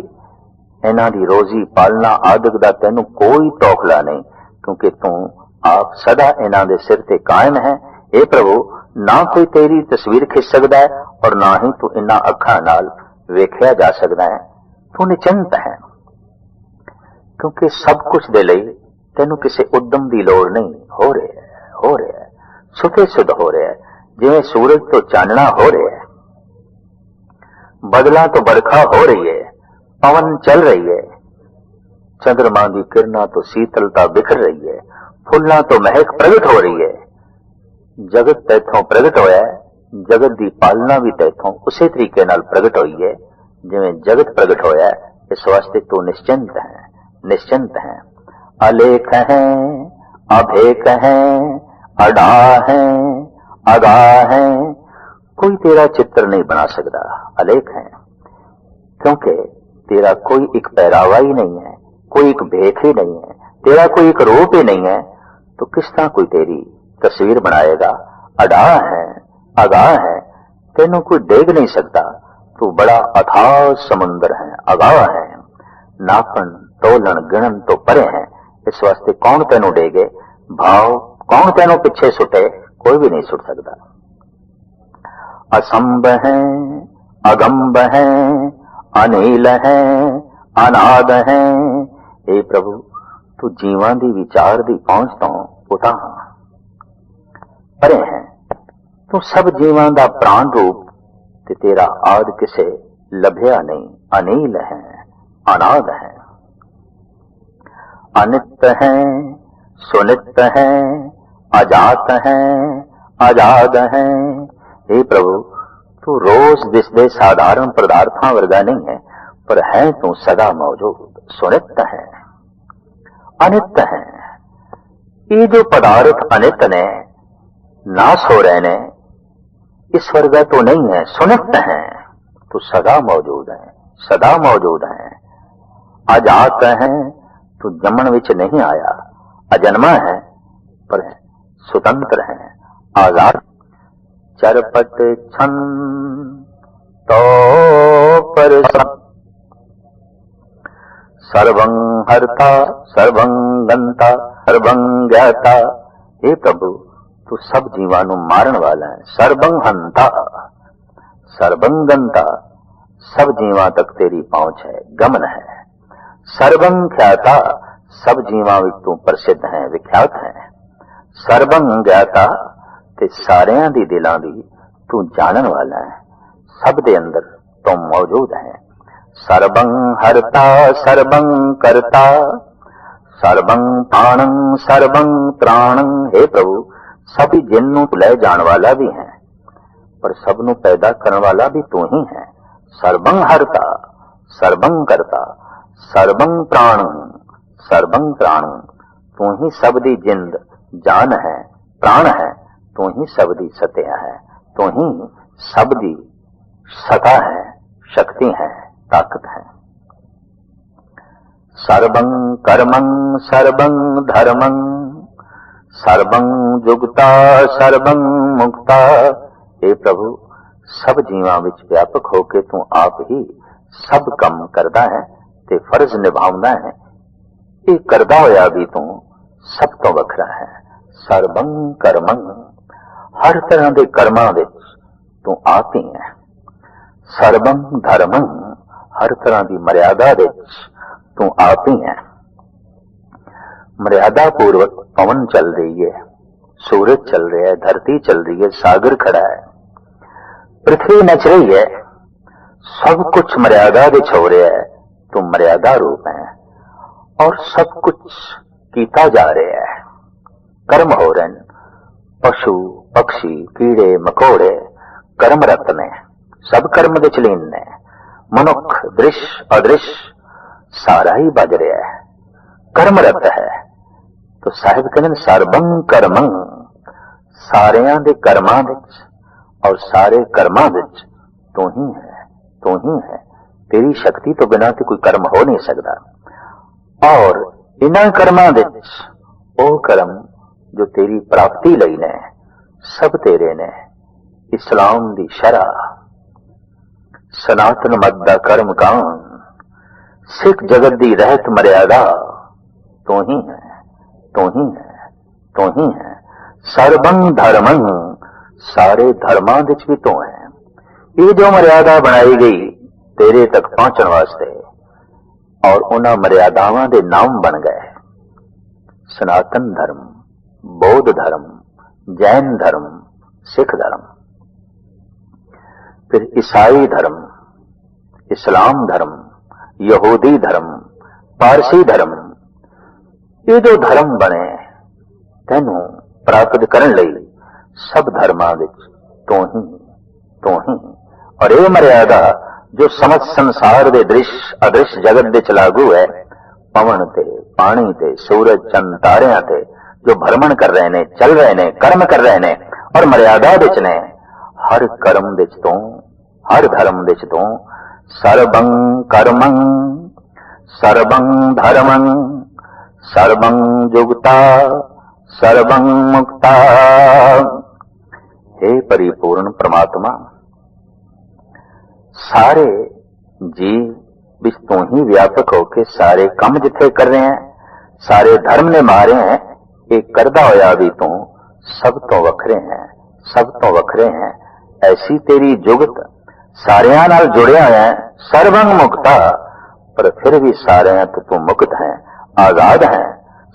इन्हां दी रोजी पालना आदि दा तैनू कोई तौखला नहीं, क्योंकि तू आप सदा इन्हां दे सिर ते कायम है। ए प्रभु, ना कोई तेरी तस्वीर खिंच सकता है और ना ही तू इन्हां अखां नाल वेख्या जा सकता है। तू निचिंत है, क्योंकि सब कुछ दे लई तैनू किसी उद्यम की लोड़ नहीं। हो रहा है, हो रहा है, सुते सुध हो रहा है, जिवें सूरज तो चानना हो रहा है, बदला तो बरखा हो रही है, पवन चल रही है, चंद्रमा की किरणा तो शीतलता बिखर रही है, फुल्लां तो महक प्रगट हो रही है। जगत तैथों प्रगट होया है, जगत की पालना भी तैथों उसी तरीके नाल प्रगट हुई है जिवें जगत प्रगट होया है। इस वास्ते तू निश्चिंत है, निश्चिंत है। अलेख है, अभेक है, अडा है, अगा है। कोई तेरा चित्र नहीं बना सकता। अलेख है क्योंकि तेरा कोई एक पहरावा ही नहीं है, कोई एक भेख ही नहीं है, तेरा कोई एक रूप ही नहीं है, तो किस तरह कोई तेरी तस्वीर बनाएगा। अडा है, अगा है, तेनों कोई देख नहीं सकता। तू बड़ा अथाह समुंदर है, अगा है, नापन तोलन गिणन तो परे है। इस वास्ते कौन तेनों देगे भाव, कौन तेनों पीछे सुटे, कोई भी नहीं सुट सकता। असंभ है, अगंभ है, अनिल है, अनाद है। ए प्रभु, तू जीवां दी विचार दी पहुंच तो उता परे है। तू सब जीवां दा प्राण रूप ते तेरा आद किसे लभ्या नहीं। अनिल है, अनाद है, अनित है, सुनित है, अजात है, आजाद है। हे प्रभु, तू रोज दिसदे साधारण पदार्थां वर्गा नहीं है, पर है तू सदा मौजूद। सुनित है, अनित है। ये जो पदार्थ अनित ने, नाश हो रहे ने, इस वर्गा तो नहीं है। सुनित है, तू सदा मौजूद है, सदा मौजूद है। अजात है, तू जमन विच नहीं आया, अजन्मा है, पर स्वतंत्र है, आजाद। चरपट छन तो पर सर्वं हरता, सर्वं गंता, सर्वं ज्ञाता। हे प्रभु, तू सब जीवां नूं मारन वाला है। सर्वं हंता, सर्वं गंता, सब जीवां तक तेरी पहुंच है, गमन है। सर्वं ख्याता, सब जीवां विच तू प्रसिद्ध है, विख्यात है। सर्वं ज्ञाता, ते सारियां दी दिलां दी तू जानन वाला है, सब दे अंदर तू मौजूद है। सर्वं हरता, सर्वं करता, सर्वं पाणं, सर्वं त्राणं। हे प्रभु, सभी जिन्नू ले जान वाला भी है, पर सबनू पैदा करने वाला भी तू ही है। सर्वं हरता, सर्वं करता, सर्वं प्राणं, सर्वं त्राणं। तू ही सब दी जिंद जान है, प्राण है। तू ही सब दी सत्या है, तू ही सब दी सता है, शक्ति है, ताकत है। सर्वं कर्मं, सर्वं धर्मं, सर्वं जुगता, सर्वं मुक्ता। हे प्रभु, सब जीवां विच व्यापक होके तू आप ही सब काम करदा है ते फर्ज निभाउंदा है। ये करदा होया भी तू सब तो वखरा है। सर्वं कर्मं, हर तरह के कर्मां विच तू आप ही है। सर्वं धर्मं, हर तरह की मर्यादा विच तू आप ही है। मर्यादा पूर्वक पवन चल रही है, सूरज चल रहा है, धरती चल रही है, सागर खड़ा है, पृथ्वी नच रही है, सब कुछ मर्यादा विच हो रहा है। तू मर्यादा रूप है और सब कुछ कीता जा रहा है। कर्म हो रहे हैं। पशु पक्षी कीड़े मकोड़े कर्मरत ने, सब कर्म दे लीन ने। मनुख दृश्य अदृश्य सारा ही बज रहा है, कर्मरत है। तो साहिब कहते सर्वं कर्मं, सारियां दे कर्मां विच और सारे कर्मां विच तू ही है, तू ही है। तेरी शक्ति तो बिना ते कोई कर्म हो नहीं सकता। और इन्हां कर्मां विच ਉਹ कर्म जो तेरी प्राप्ति लई ने सब तेरे ने। इस्लाम दी शरह, सनातन मत दा कर्म कान, सिख जगत दी रहत मर्यादा तू ही है, तू ही है, तू ही है। सर्वं धर्मं, सारे धर्मां विच भी तू है। ये जो मर्यादा बनाई गई तेरे तक पहुंचने वास्ते और उन्हां मर्यादावां दे नाम बन गए सनातन धर्म, बौद्ध धर्म, जैन धर्म, सिख धर्म, फिर ईसाई धर्म, इस्लाम धर्म, यहूदी धर्म, पारसी धर्म। ये जो धर्म बने तेनू प्राप्त करन लई सब धर्मां विच तू ही, तू ही। और ये मर्यादा जो समझ संसार दे दृश्य अदृश्य जगत दे लागू है, पवन ते पानी ते सूरज चंद तारियां ते जो भ्रमण कर रहे ने, चल रहे ने, कर्म कर रहे ने और मर्यादा विच ने। हर कर्म विच तू, हर धर्म विच तू। सर्वं कर्मं सर्वं धर्मं सर्वं जुगता सर्वं मुक्ता। हे परिपूर्ण परमात्मा, सारे जीव विच तू ही व्यापक होके सारे काम जिथे कर रहे हैं, सारे धर्म ने मारे हैं, एक करदा होया भी तू सब तो वखरे हैं, सब तो वखरे हैं। ऐसी तेरी जुगत सारियां नाल जुड़िया है, सर्वं मुक्ता। पर फिर भी सारे तो तू मुक्त है, आजाद है।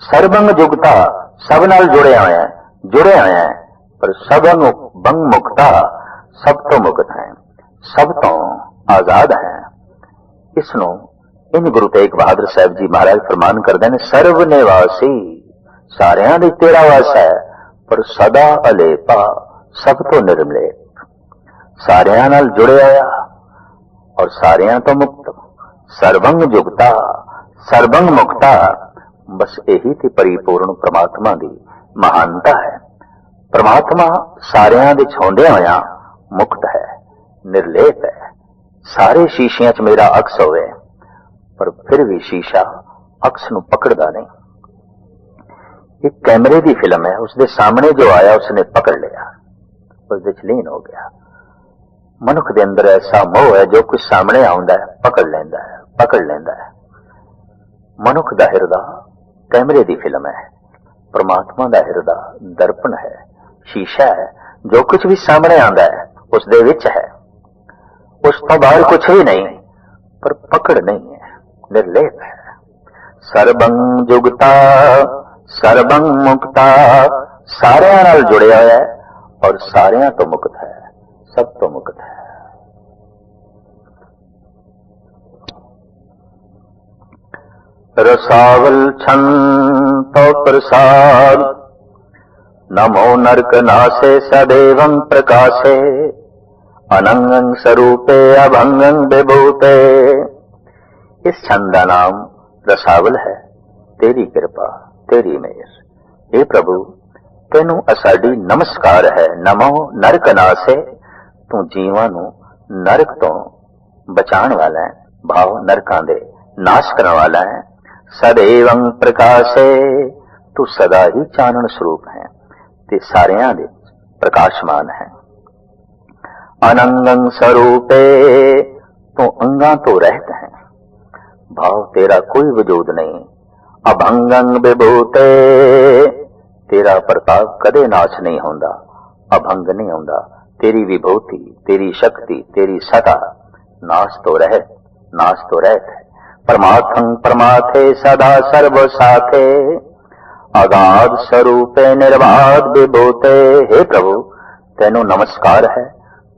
सर्वं जुगता, सब नाल जुड़े हुए हैं, जुड़े हुए हैं, पर सर्वं बंग मुक्ता, सब तो मुक्त है, सब तो आजाद है। इसनों इन गुरु तेग बहादुर साहब जी महाराज फरमान करते हैं, सर्व निवासी, सारियां दे तेरा वास है, पर सदा अलेपा, सब तो निर्मलेप। सारियां नाल जुड़े आया और सारियां तो मुक्त। सर्वं जुगता सर्वं मुक्ता। बस यही ते परिपूर्ण परमात्मा दी महानता है। परमात्मा सारियां दे छौंदे होया मुक्त है, निर्लेप है। सारे शीशियां च मेरा अक्स होवे, पर फिर भी शीशा अक्स नूं पकड़दा नहीं। एक कैमरे की फिल्म है, उसके सामने जो आया उसने पकड़ लिया, उसके लीन हो गया। मनुख के अंदर ऐसा मोह है, जो कुछ सामने आउंदा है पकड़ लेंदा है, पकड़ लेंदा है। मनुख दा हिरदा कैमरे की फिल्म है, परमात्मा दा हिरदा दर्पण है, शीशा है। जो कुछ भी सामने आंदा है उस दे विच है, उस तो बाहर कुछ भी नहीं, पर पकड़ नहीं है, निर्लेप है। सर्वं जुगता सर्वं मुक्ता। सारियां नाल जुड़िया है और सारियां तो मुक्त है, सब तो मुक्त है। रसावल छंत प्रसाद, नमो नरक नासे सदैवं प्रकाशे, अनंगं स्वरूपे अभंगं विभूते। इस छंद का नाम रसावल है। तेरी कृपा, तेरी मेहर, हे प्रभु तेनू असाडी नमस्कार है। नमो नरक नासे, तू जीवां नू नरक तो बचाण वाला है, भाव नरकां दे नाश करने वाला है। सदैवं प्रकाशे, तू सदा ही चानण स्वरूप है ते सारियां दे प्रकाशमान है। अनंगं स्वरूपे, तो अंगा तो रहत है, भाव तेरा कोई वजूद नहीं। अभंगं विभूते, तेरा प्रताप कदे नाश नहीं होंदा, अभंग नहीं होंदा। तेरी विभूति, तेरी शक्ति, तेरी सदा नाश तो रहत, नाश तो रहत है। परमार्थं परमाथे सदा सर्व साथे, अगाध स्वरूपे निर्बाध विभूते। हे प्रभु तेनू नमस्कार है,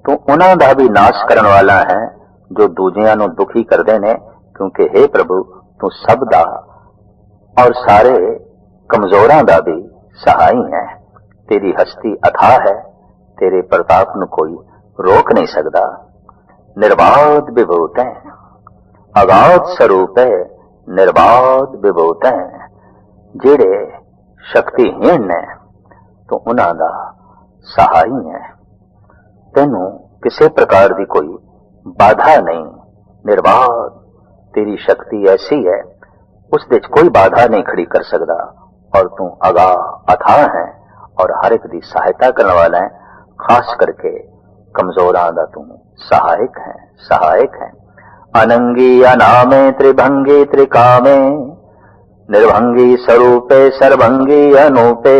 तू उन्हां दा भी नाश करने वाला है जो दूजियां नू दुखी करदे ने। क्योंकि हे प्रभु तू सब दा और सारे कमजोरां दा भी सहाई है। तेरी हस्ती अथाह है, तेरे प्रताप ਨੂੰ कोई रोक नहीं सकता। निर्बाध विभूत है, अगाध स्वरूप है, निर्बाध विभूत है। जेड़े शक्तिहीन ने तो उन्हां दा सहाई है। तेनू किसी प्रकार की कोई बाधा नहीं। निर्बाध तेरी शक्ति ऐसी है, उस दे कोई बाधा नहीं खड़ी कर सकता। और तू अगाह अथाह है और हर एक की सहायता करने वाला है। खास करके कमजोरां दा तू सहायक है, सहायक है। अनंगी अनामे त्रिभंगी त्रिकामे, निर्भंगी स्वरूपे सर्वंगी अनूपे।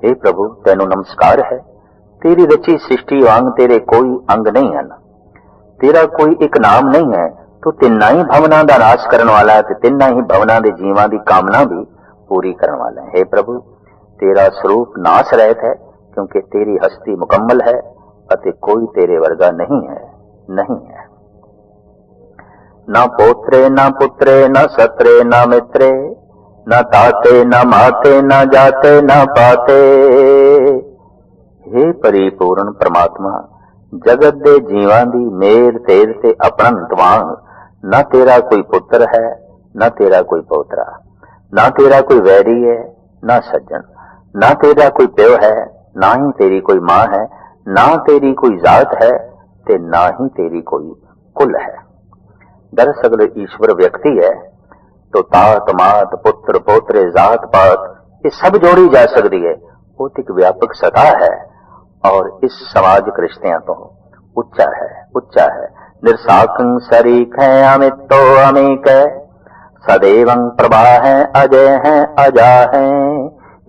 हे प्रभु तेनू नमस्कार है। तेरी रची सृष्टि वांग तेरे कोई अंग नहीं है, तेरा कोई एक नाम नहीं है। तो तिन्ना ही भवना का नाश करने वाला है, तिन्ना ही भवना के जीवां की कामना भी पूरी करने वाला है। हे प्रभु तेरा स्वरूप नाश रहित है, क्योंकि तेरी हस्ती मुकम्मल है अते कोई तेरे वर्गा नहीं है, नहीं है। न पोत्रे न पुत्रे न सत्रे न मित्रे, न ताते न माते न जाते न पाते। हे परिपूर्ण परमात्मा, जगत दे जीवां दी मेर तेर ते अपनंत वांग न तेरा कोई पुत्र है, न तेरा कोई पोतरा, न तेरा कोई वैरी है, न सज्जन, न तेरा कोई प्यो है, ना ही तेरी कोई मां है, ना तेरी कोई जात है, ते ना ही तेरी कोई कुल है। दरअसल ईश्वर व्यक्ति है तो तात मात पुत्र पोत्रे जात पात ये सब जोड़ी जा सकती है। वो एक व्यापक सतह है और इस सामाजिक रिश्तियां तो उच्चा है, उच्चा है। निर्साकं शरीक है, अमितो अमीक है, सदैवं प्रभा है, अजय है, अजा है।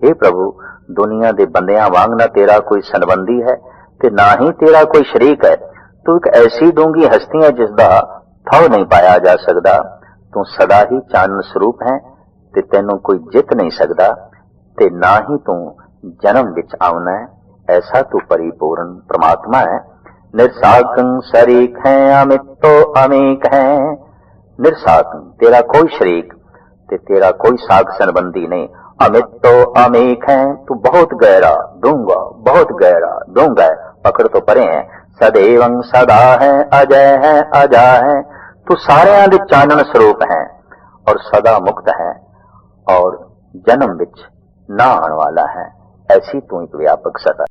हे प्रभु दुनिया के बंदियां वांग ना तेरा कोई संबंधी है ते ना ही तेरा कोई शरीक है। तू एक ऐसी डूंगी हस्ती है जिसका थव नहीं पाया जा सकता। तू सदा ही चानन स्वरूप है ते तेनू कोई जित नहीं सकता, ते ना ही तू जन्म विच आउना है। ऐसा तू परिपूर्ण परमात्मा है। निर्साकं शरीक है, अमितो अमीक है। निर्साकं तेरा कोई शरीक ते तेरा कोई साग संबंधी नहीं। अमितो अमीक है, तू बहुत गहरा डूंगा, बहुत गहरा डूंगा है, पकड़ तो परे है। सदैवं सदा है, अजय है, अजा है। तू सारे दे चानन स्वरूप है और सदा मुक्त है और जन्म विच ना आने वाला है। ऐसी तू एक व्यापक सत्ता